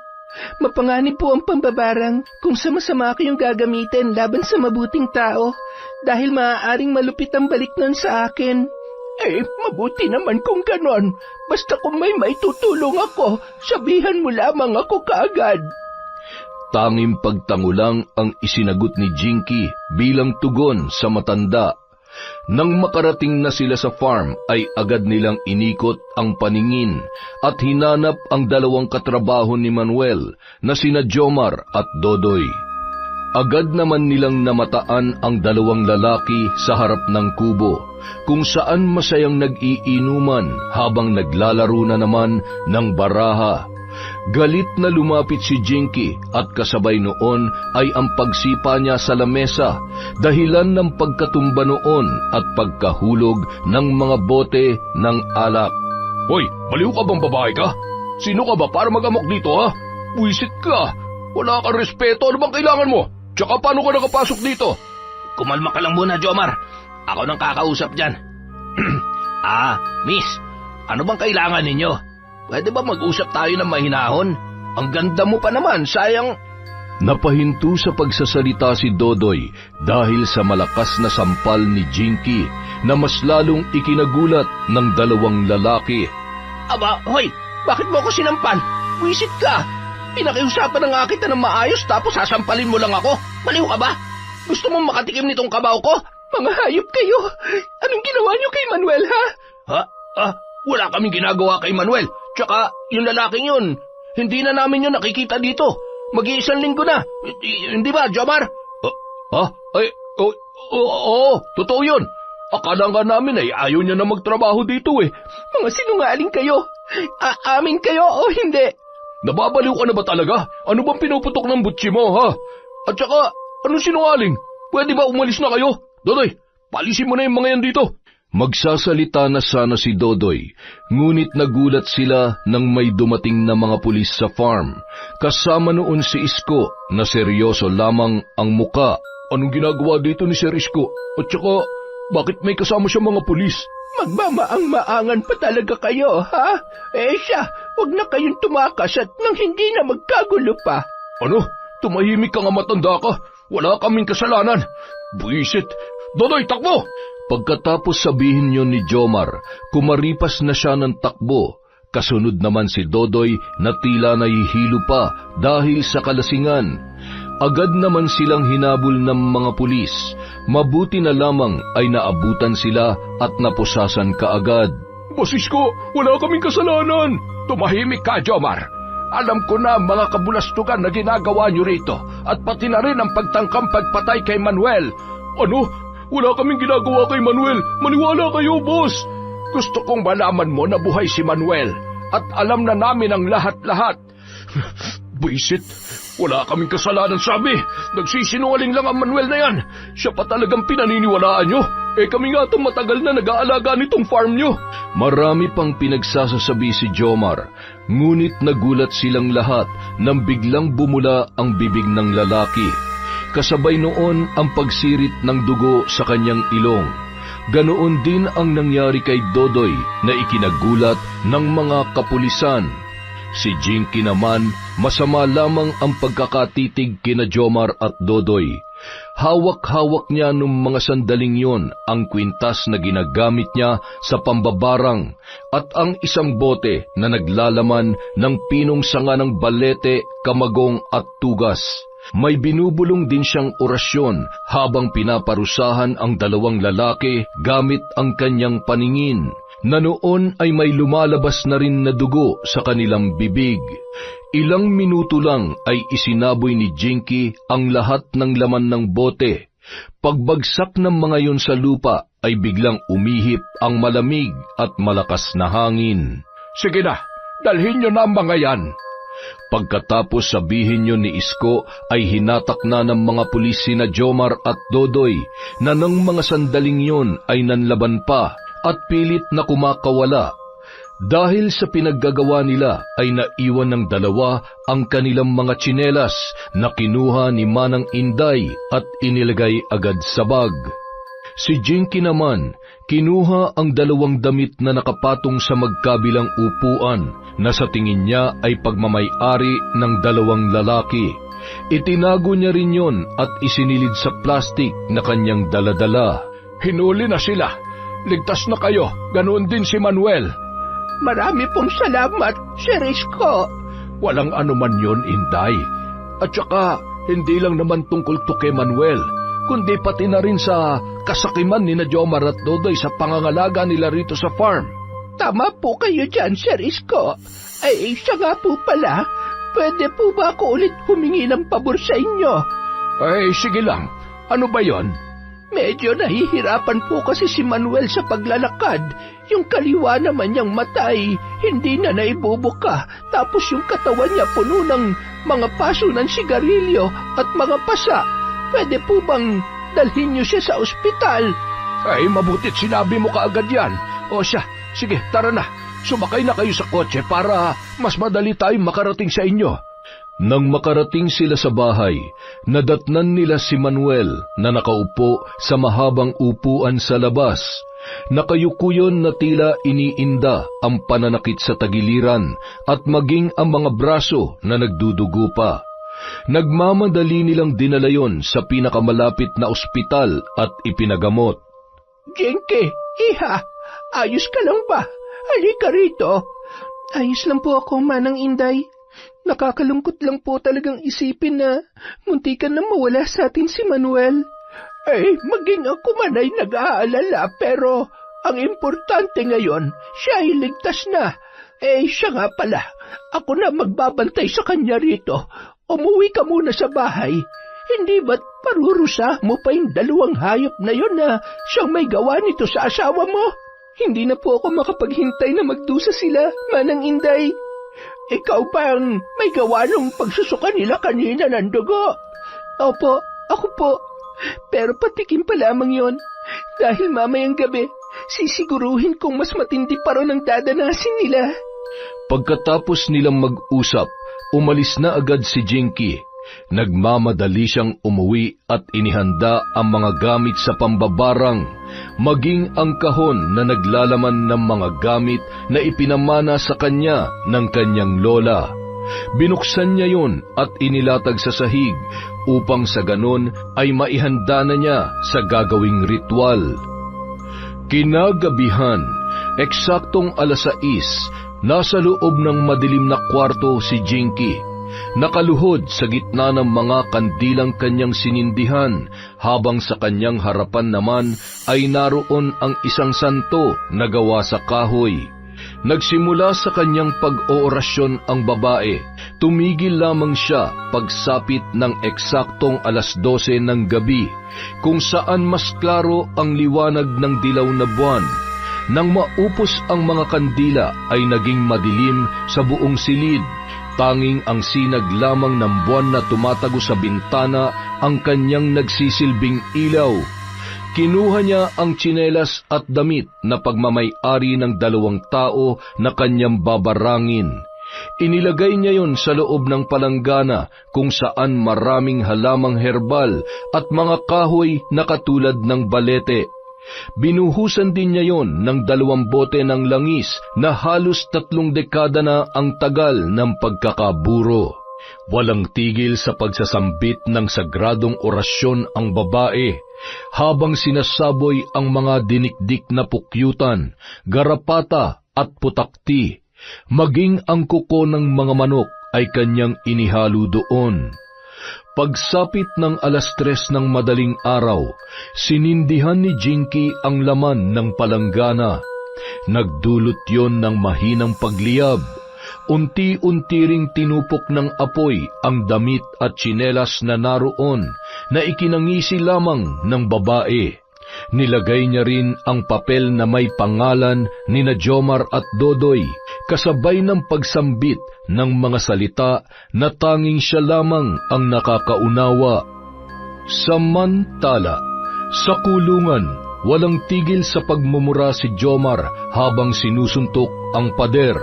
Mapanganib po ang pambabarang kung sama-sama kayong gagamitin laban sa mabuting tao dahil maaaring malupit ang balik nun sa akin. Mabuti naman kung ganon. Basta kung may maitutulong ako, sabihan mo lamang ako kaagad. Tanging pagtangulang ang isinagot ni Jinky bilang tugon sa matanda. Nang makarating na sila sa farm ay agad nilang inikot ang paningin at hinanap ang dalawang katrabaho ni Manuel na sina Jomar at Dodoy. Agad naman nilang namataan ang dalawang lalaki sa harap ng kubo, kung saan masayang nag-iinuman habang naglalaro na naman ng baraha. Galit na lumapit si Jinky at kasabay noon ay ang pagsipa niya sa lamesa, dahilan ng pagkatumba noon at pagkahulog ng mga bote ng alak. Hoy, baliw ka bang babae ka? Sino ka ba para mag-amok dito, ha? Buisit ka. Wala kang respeto. Ano bang kailangan mo? Tsaka paano ka nakapasok dito? Kumalma ka lang muna, Jomar. Ako nang kakausap dyan. Miss, ano bang kailangan ninyo? Pwede ba mag-usap tayo ng mahinahon? Ang ganda mo pa naman, sayang. Napahinto sa pagsasalita si Dodoy dahil sa malakas na sampal ni Jinky na mas lalong ikinagulat ng dalawang lalaki. Aba, hoy, bakit mo ako sinampal? Wisit ka! Pinakiusapan na nga kita ng maayos tapos sasampalin mo lang ako. Maliw ka ba? Gusto mong makatikim nitong kabaw ko? Mga hayop kayo! Anong ginawa niyo kay Manuel, ha? Wala kaming ginagawa kay Manuel. Tsaka, yung lalaking yun, hindi na namin yun nakikita dito. Mag-iisang linggo na. Hindi ba, Jomar? Oo, totoo yun. Akala nga namin ay ayaw niya na magtrabaho dito eh. Mga sinungaling kayo. Aamin kayo o hindi? Nababaliw ka na ba talaga? Ano bang pinuputok ng butsi mo, ha? At saka, anong sinungaling? Pwede ba umalis na kayo? Dodoy, palisin mo na yung mga yan dito. Magsasalita na sana si Dodoy, ngunit nagulat sila nang may dumating na mga pulis sa farm. Kasama noon si Isko na seryoso lamang ang muka. Anong ginagawa dito ni Sir Isko? At saka, bakit may kasama siya mga pulis? Magmamaang-maangan pa talaga kayo, ha? Siya, huwag na kayong tumakas at nang hindi na magkagulo pa. Ano? Tumahimik ka nga, matanda ka. Wala kaming kasalanan. Buisit. Dodoy, takbo! Pagkatapos sabihin yon ni Jomar, kumaripas na siya ng takbo. Kasunod naman si Dodoy na tila nahihilo pa dahil sa kalasingan. Agad naman silang hinabol ng mga pulis. Mabuti na lamang ay naabutan sila at napusasan kaagad. Boss Isko, wala kaming kasalanan. Tumahimik ka, Jomar. Alam ko na ang mga kabulastugan na ginagawa niyo rito at pati na rin ang pagtangkang pagpatay kay Manuel. Ano? Wala kaming ginagawa kay Manuel. Maniwala kayo, boss. Gusto kong malaman mo na buhay si Manuel at alam na namin ang lahat-lahat. Buisit. Wala kaming kasalanan, sabi. Nagsisinungaling lang ang Manuel na yan. Siya pa talagang pinaniniwalaan nyo. Kami nga itong matagal na nag-aalaga nitong farm nyo. Marami pang pinagsasasabi si Jomar, ngunit nagulat silang lahat nang biglang bumula ang bibig ng lalaki. Kasabay noon ang pagsirit ng dugo sa kanyang ilong. Ganoon din ang nangyari kay Dodoy na ikinagulat ng mga kapulisan. Si Jinky naman, masama lamang ang pagkakatitig kina Jomar at Dodoy. Hawak-hawak niya nung mga sandaling yon ang kwintas na ginagamit niya sa pambabarang at ang isang bote na naglalaman ng pinong sanga ng balete, kamagong at tugas. May binubulong din siyang orasyon habang pinaparusahan ang dalawang lalaki gamit ang kanyang paningin, na noon ay may lumalabas na rin na dugo sa kanilang bibig. Ilang minuto lang ay isinaboy ni Jinky ang lahat ng laman ng bote. Pagbagsak ng mga yon sa lupa ay biglang umihip ang malamig at malakas na hangin. Sige na, dalhin nyo na ang mga yan. Pagkatapos sabihin niyo ni Isko ay hinatak na ng mga pulis sina Jomar at Dodoy na ng mga sandaling yon ay nanlaban pa at pilit na kumakawala. Dahil sa pinaggagawa nila ay naiwan ng dalawa ang kanilang mga tsinelas na kinuha ni Manang Inday at inilagay agad sa bag. Si Jinky naman, kinuha ang 2 damit na nakapatong sa magkabilang upuan na sa tingin niya ay pagmamay-ari ng 2 lalaki. Itinago niya rin yon at isinilid sa plastik na kanyang daladala. Hinuli na sila. Ligtas na kayo. Ganoon din si Manuel. Marami pong salamat, Sir Isko. Walang anuman yon, Inday. At saka, hindi lang naman tungkol to kay Manuel, kundi pati na rin sa kasakiman ni na Jomar at Dodoy sa pangangalaga nila rito sa farm. Tama po kayo dyan, Sir Isko. Ay, siya nga po pala. Pwede po ba ako ulit humingi ng pabor sa inyo? Ay, sige lang. Ano ba yon? Medyo nahihirapan po kasi si Manuel sa paglalakad. Yung kaliwa naman niyang mata ay hindi na naibubuka. Tapos yung katawan niya puno ng mga paso ng sigarilyo at mga pasa. Pwede po bang dalhin niyo siya sa ospital? Ay, mabutit sinabi mo kaagad yan. O siya, sige, tara na. Sumakay na kayo sa kotse para mas madali tayong makarating sa inyo. Nang makarating sila sa bahay, nadatnan nila si Manuel na nakaupo sa mahabang upuan sa labas. Nakayukuyon na tila iniinda ang pananakit sa tagiliran at maging ang mga braso na nagdudugo pa. Nagmamadali nilang dinala yon sa pinakamalapit na ospital at ipinagamot. Jinky, iha, ayos ka lang ba? Halika rito. Ayos lang po ako, Manang Inday. Nakakalungkot lang po talagang isipin na muntikan na mawala sa atin si Manuel. Maging ako man ay nag-aalala, pero ang importante ngayon, siya ay ligtas na. Siya nga pala, ako na magbabantay sa kanya rito. Umuwi ka muna sa bahay. Hindi ba't parurusa mo pa yung 2 hayop na yon na siyang may gawa nito sa asawa mo? Hindi na po ako makapaghintay na magdusa sila, Manang Inday. Ikaw ba ang may gawa ng pagsusuka nila kanina ng dugo? Opo, ako po. Pero patikim pa lamang yon. Dahil mamayang gabi, sisiguruhin kong mas matindi pa ron ang dadanasin nila. Pagkatapos nilang mag-usap, umalis na agad si Jinky. Nagmamadali siyang umuwi at inihanda ang mga gamit sa pambabarang, maging ang kahon na naglalaman ng mga gamit na ipinamana sa kanya ng kanyang lola. Binuksan niya yon at inilatag sa sahig upang sa ganon ay maihanda na niya sa gagawing ritual. Kinagabihan, eksaktong 6:00, nasa loob ng madilim na kwarto si Jinky. Nakaluhod sa gitna ng mga kandilang kanyang sinindihan, habang sa kanyang harapan naman ay naroon ang isang santo na gawa sa kahoy. Nagsimula sa kanyang pag-oorasyon ang babae. Tumigil lamang siya pagsapit ng eksaktong 12:00 ng gabi, kung saan mas klaro ang liwanag ng dilaw na buwan. Nang maupos ang mga kandila ay naging madilim sa buong silid. Tanging ang sinag lamang ng buwan na tumatago sa bintana ang kanyang nagsisilbing ilaw. Kinuha niya ang tsinelas at damit na pagmamay-ari ng 2 tao na kanyang babarangin. Inilagay niya yon sa loob ng palanggana kung saan maraming halamang herbal at mga kahoy na katulad ng balete. Binuhusan din niya yon ng 2 bote ng langis na halos 3 dekada na ang tagal ng pagkakaburo. Walang tigil sa pagsasambit ng sagradong orasyon ang babae, habang sinasaboy ang mga dinikdik na pukyutan, garapata at putakti, maging ang kuko ng mga manok ay kanyang inihalo doon. Pagsapit ng 3:00 ng madaling araw, sinindihan ni Jinky ang laman ng palanggana. Nagdulot yon ng mahinang pagliyab. Unti-unti ring tinupok ng apoy ang damit at tsinelas na naroon na ikinangisi lamang ng babae. Nilagay niya rin ang papel na may pangalan ni na Jomar at Dodoy, kasabay ng pagsambit ng mga salita na tanging siya lamang ang nakakaunawa. Samantala, sa kulungan, walang tigil sa pagmumura si Jomar habang sinusuntok ang pader.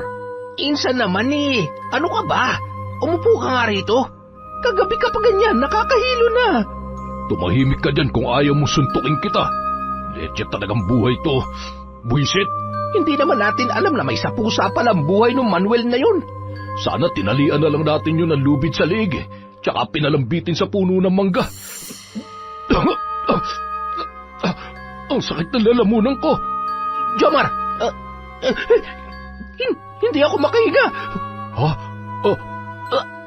Insan naman eh. Ano ka ba? Umupo ka nga rito. Kagabi ka pa ganyan, nakakahilo na. Tumahimik ka dyan kung ayaw mong suntukin kita. Leche talagang buhay to. Buisit. Hindi naman natin alam na may sapusa palang buhay ng Manuel na yun. Sana tinalian na lang natin yun ng lubid sa liig, tsaka pinalambitin sa puno ng mangga. Ang sakit ng lalamunan ko. Jomar! Hindi ako makahiga. Ha?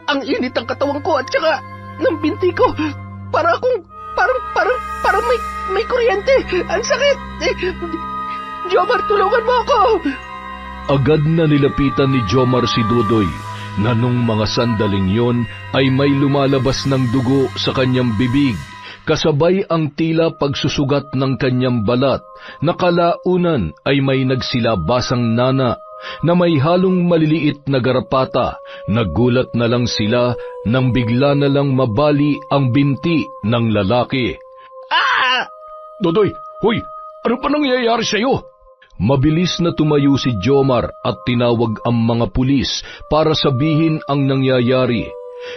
Ang init ng katawan ko at saka ng binti ko. Parang may kuryente. Ang sakit. Jomar, tulungan mo ako. Agad na nilapitan ni Jomar si Dodoy na nung mga sandaling yon ay may lumalabas ng dugo sa kanyang bibig, kasabay ang tila pagsusugat ng kanyang balat na kalaunan ay may nagsilabasang nana na may halong maliliit na garapata. Nagulat na lang sila nang bigla na lang mabali ang binti ng lalaki. Ah! Dodoy, hoy, ano pa nangyayari sa'yo? Mabilis na tumayo si Jomar at tinawag ang mga pulis para sabihin ang nangyayari.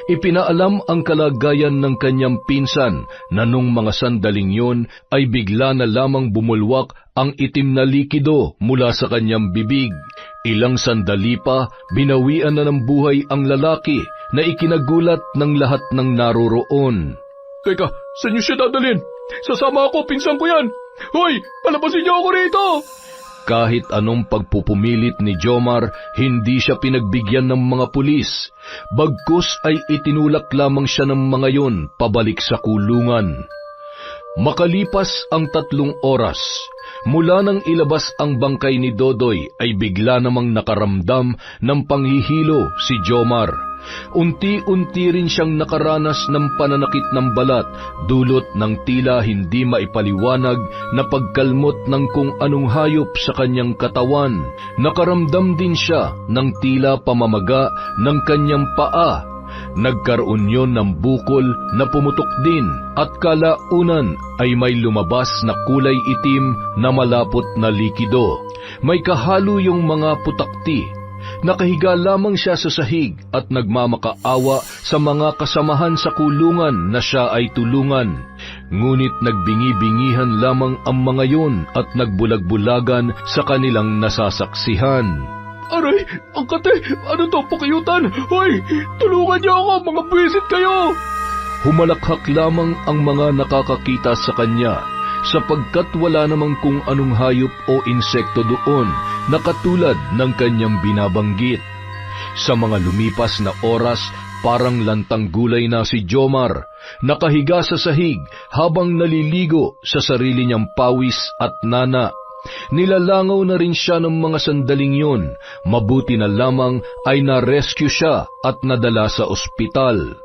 Ipinaalam ang kalagayan ng kanyang pinsan na nung mga sandaling yon ay bigla na lamang bumulwak ang itim na likido mula sa kanyang bibig. Ilang sandali pa, binawian na ng buhay ang lalaki na ikinagulat ng lahat ng naroroon. Teka, saan niyo siya dadalhin? Sasama ako, pinsan ko yan. Hoy, palabasin niyo ako rito. Kahit anong pagpupumilit ni Jomar, hindi siya pinagbigyan ng mga pulis. Bagkus ay itinulak lamang siya ng mga yon pabalik sa kulungan. Makalipas ang 3 oras, mula nang ilabas ang bangkay ni Dodoy ay bigla namang nakaramdam ng panghihilo si Jomar. Unti-unti rin siyang nakaranas ng pananakit ng balat, dulot ng tila hindi maipaliwanag na pagkalmot ng kung anong hayop sa kanyang katawan. Nakaramdam din siya ng tila pamamaga ng kanyang paa. Nagkaroon yon ng bukol na pumutok din at kalaunan ay may lumabas na kulay itim na malapot na likido. May kahalo yung mga putakti. Nakahiga lamang siya sa sahig at nagmamakaawa sa mga kasamahan sa kulungan na siya ay tulungan. Ngunit nagbingi-bingihan lamang ang mga yon at nagbulag-bulagan sa kanilang nasasaksihan. Aray, ang kate, ano to, pakiyutan? Hoy, tulungan niyo ako, mga buwisit kayo! Humalakhak lamang ang mga nakakakita sa kanya, sapagkat wala namang kung anong hayop o insekto doon na katulad ng kanyang binabanggit. Sa mga lumipas na oras, parang lantang gulay na si Jomar, nakahiga sa sahig habang naliligo sa sarili niyang pawis at nana. Nilalangaw na rin siya ng mga sandaling yon, mabuti na lamang ay na-rescue siya at nadala sa ospital.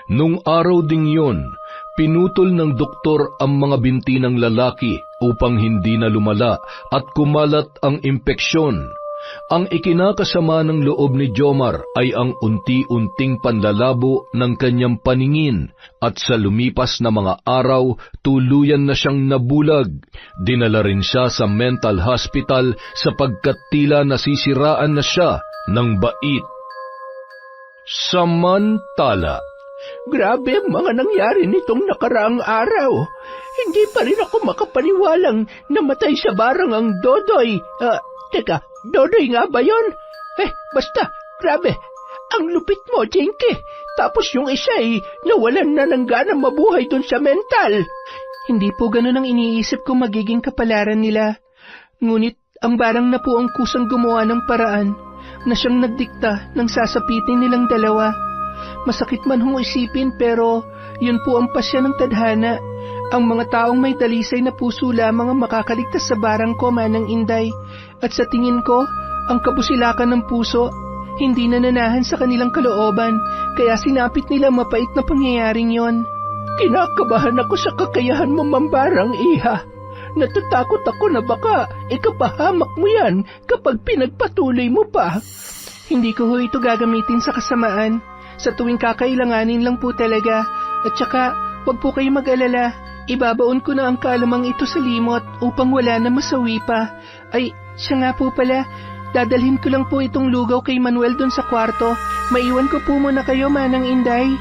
Nung araw ding yon, pinutol ng doktor ang mga binti ng lalaki upang hindi na lumala at kumalat ang impeksyon. Ang ikinakasama ng loob ni Jomar ay ang unti-unting panlalabo ng kanyang paningin at sa lumipas na mga araw, tuluyan na siyang nabulag. Dinala rin siya sa mental hospital sapagkat tila nasisiraan na siya ng bait. Samantala, Grabe ang mga nangyari nitong nakaraang araw. Hindi pa rin ako makapaniwalang namatay sa barang ang Dodoy. Teka, Dodoy nga ba yun? Basta, grabe. Ang lupit mo, Jinky. Tapos yung isa ay nawalan na ng ganang mabuhay dun sa mental. Hindi po ganun ang iniisip ko magiging kapalaran nila. Ngunit ang barang na po ang kusang gumawa ng paraan na siyang nagdikta ng sasapitin nilang dalawa. Masakit man hong isipin pero yun po ang pasya ng tadhana. Ang mga taong may dalisay na puso lamang ang makakaligtas sa barang ko, Manang Inday. At sa tingin ko, ang kabusilakan ng puso hindi nananahan sa kanilang kalooban, kaya sinapit nila mapait na pangyayaring yon. Kinakabahan ako sa kakayahan mo, Mambarang Iha. natatakot ako na baka ikapahamak mo yan kapag pinagpatuloy mo pa. Hindi ko ho ito gagamitin sa kasamaan. Sa tuwing kakailanganin lang po talaga. At saka, wag po kayo mag-alala. Ibabaon ko na ang kalamang ito sa limot upang wala na masawi pa. Ay, siya nga po pala. Dadalhin ko lang po itong lugaw kay Manuel doon sa kwarto. Maiwan ko po muna kayo, Manang Inday.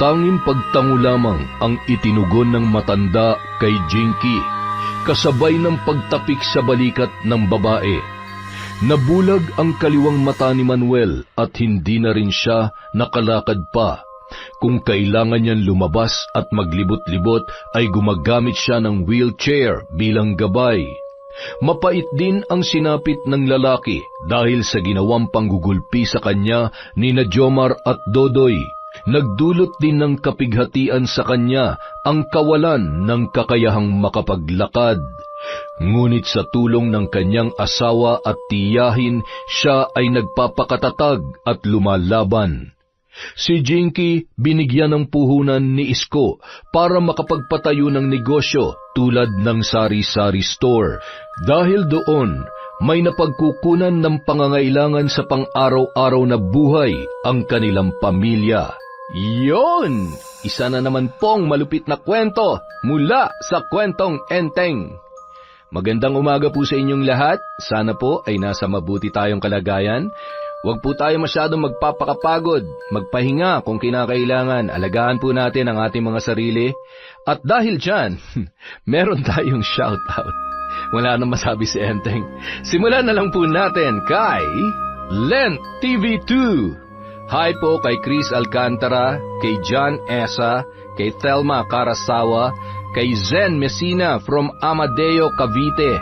Tanging pagtango lamang ang itinugon ng matanda kay Jinky, kasabay ng pagtapik sa balikat ng babae. Nabulag ang kaliwang mata ni Manuel at hindi na rin siya nakalakad pa. Kung kailangan niyan lumabas at maglibot-libot ay gumagamit siya ng wheelchair bilang gabay. Mapait din ang sinapit ng lalaki dahil sa ginawang panggugulpi sa kanya ni na Jomar at Dodoy. Nagdulot din ng kapighatian sa kanya ang kawalan ng kakayahang makapaglakad. Ngunit sa tulong ng kanyang asawa at tiyahin, siya ay nagpapakatatag at lumalaban. Si Jinky binigyan ng puhunan ni Isko para makapagpatayo ng negosyo tulad ng sari-sari store. Dahil doon, may napagkukunan ng pangangailangan sa pang-araw-araw na buhay ang kanilang pamilya. Yon! Isa na naman pong malupit na kwento mula sa Kwentong Enteng. Magandang umaga po sa inyong lahat. Sana po ay nasa mabuti tayong kalagayan. Huwag po tayo masyadong magpapakapagod. Magpahinga kung kinakailangan. Alagaan po natin ang ating mga sarili. At dahil dyan, meron tayong shoutout. Wala nang masabi si Enteng. Simulan na lang po natin kay Lent TV2. Hi po kay Chris Alcantara, kay John Esa, kay Thelma Carasawa, kay Zen Messina from Amadeo, Cavite.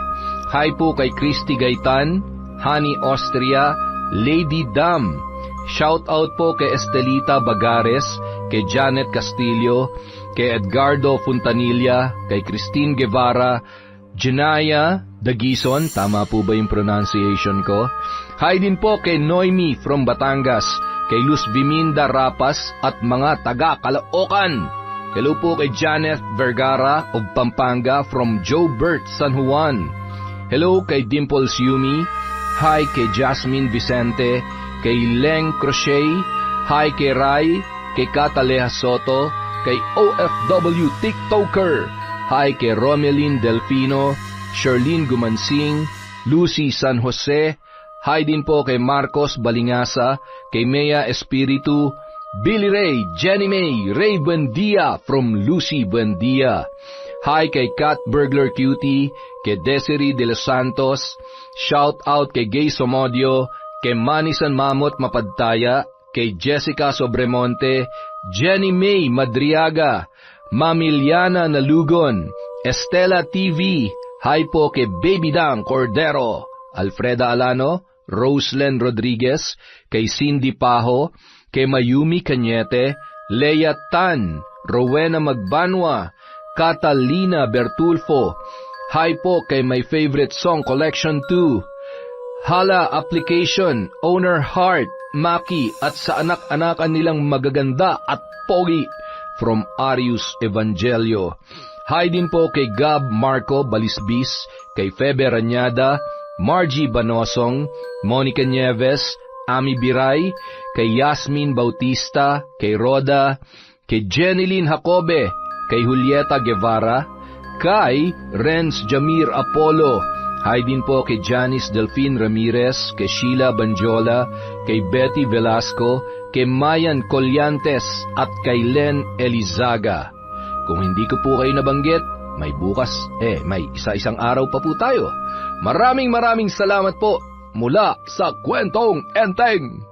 Hi po kay Christy Gaitan, Honey Austria, Lady Dam. Shout out po kay Estelita Bagares, kay Janet Castillo, kay Edgardo Fontanilla, kay Christine Guevara, Janaya Dagison, tama po ba yung pronunciation ko? Hi din po kay Noemi from Batangas, kay Luz Biminda Rapas at mga taga Caloocan. Hello po kay Janet Vergara of Pampanga from Joe Bert, San Juan. Hello kay Dimples Yumi. Hi kay Jasmine Vicente, kay Leng Crochet. Hi kay Rai, kay Cataleja Soto, kay OFW TikToker. Hi kay Romelyn Delfino, Sherlyn Gumansing, Lucy San Jose. Hi din po kay Marcos Balingasa, kay Mea Espiritu, Billy Ray, Jenny May, Ray Buendia from Lucy Buendia. Hi kay Cat Burglar Cutie, kay Desiree De Los Santos. Shout out kay Gay Somodio, kay Manny San Mamot Mapadtaya, kay Jessica Sobremonte, Jenny May Madriaga, Mamiliana Nalugon, Estela TV. Hi po kay Baby Dang Cordero, Alfreda Alano, Roslen Rodriguez, kay Cindy Pajo, kay Mayumi Cañete, Leia Tan, Rowena Magbanwa, Catalina Bertulfo. Hi po kay My Favorite Song Collection 2, Hala Application, Owner Heart, Maki at sa anak-anakan nilang magaganda at pogi from Arius Evangelio. Hi din po kay Gab Marco Balisbis, kay Febe Ranyada, Margie Banosong, Monica Nieves, Ami Biray, kay Yasmin Bautista, kay Roda, kay Jeneline Jacobe, kay Julieta Guevara, kay Renz Jamir Apollo. Hi din po kay Janice Delphine Ramirez, kay Sheila Banjola, kay Betty Velasco, kay Mayan Colyantes at kay Len Elizaga. Kung hindi ko po kayo nabanggit, may bukas, may isa-isang araw pa po tayo. Maraming salamat po mula sa Kwentong Enteng.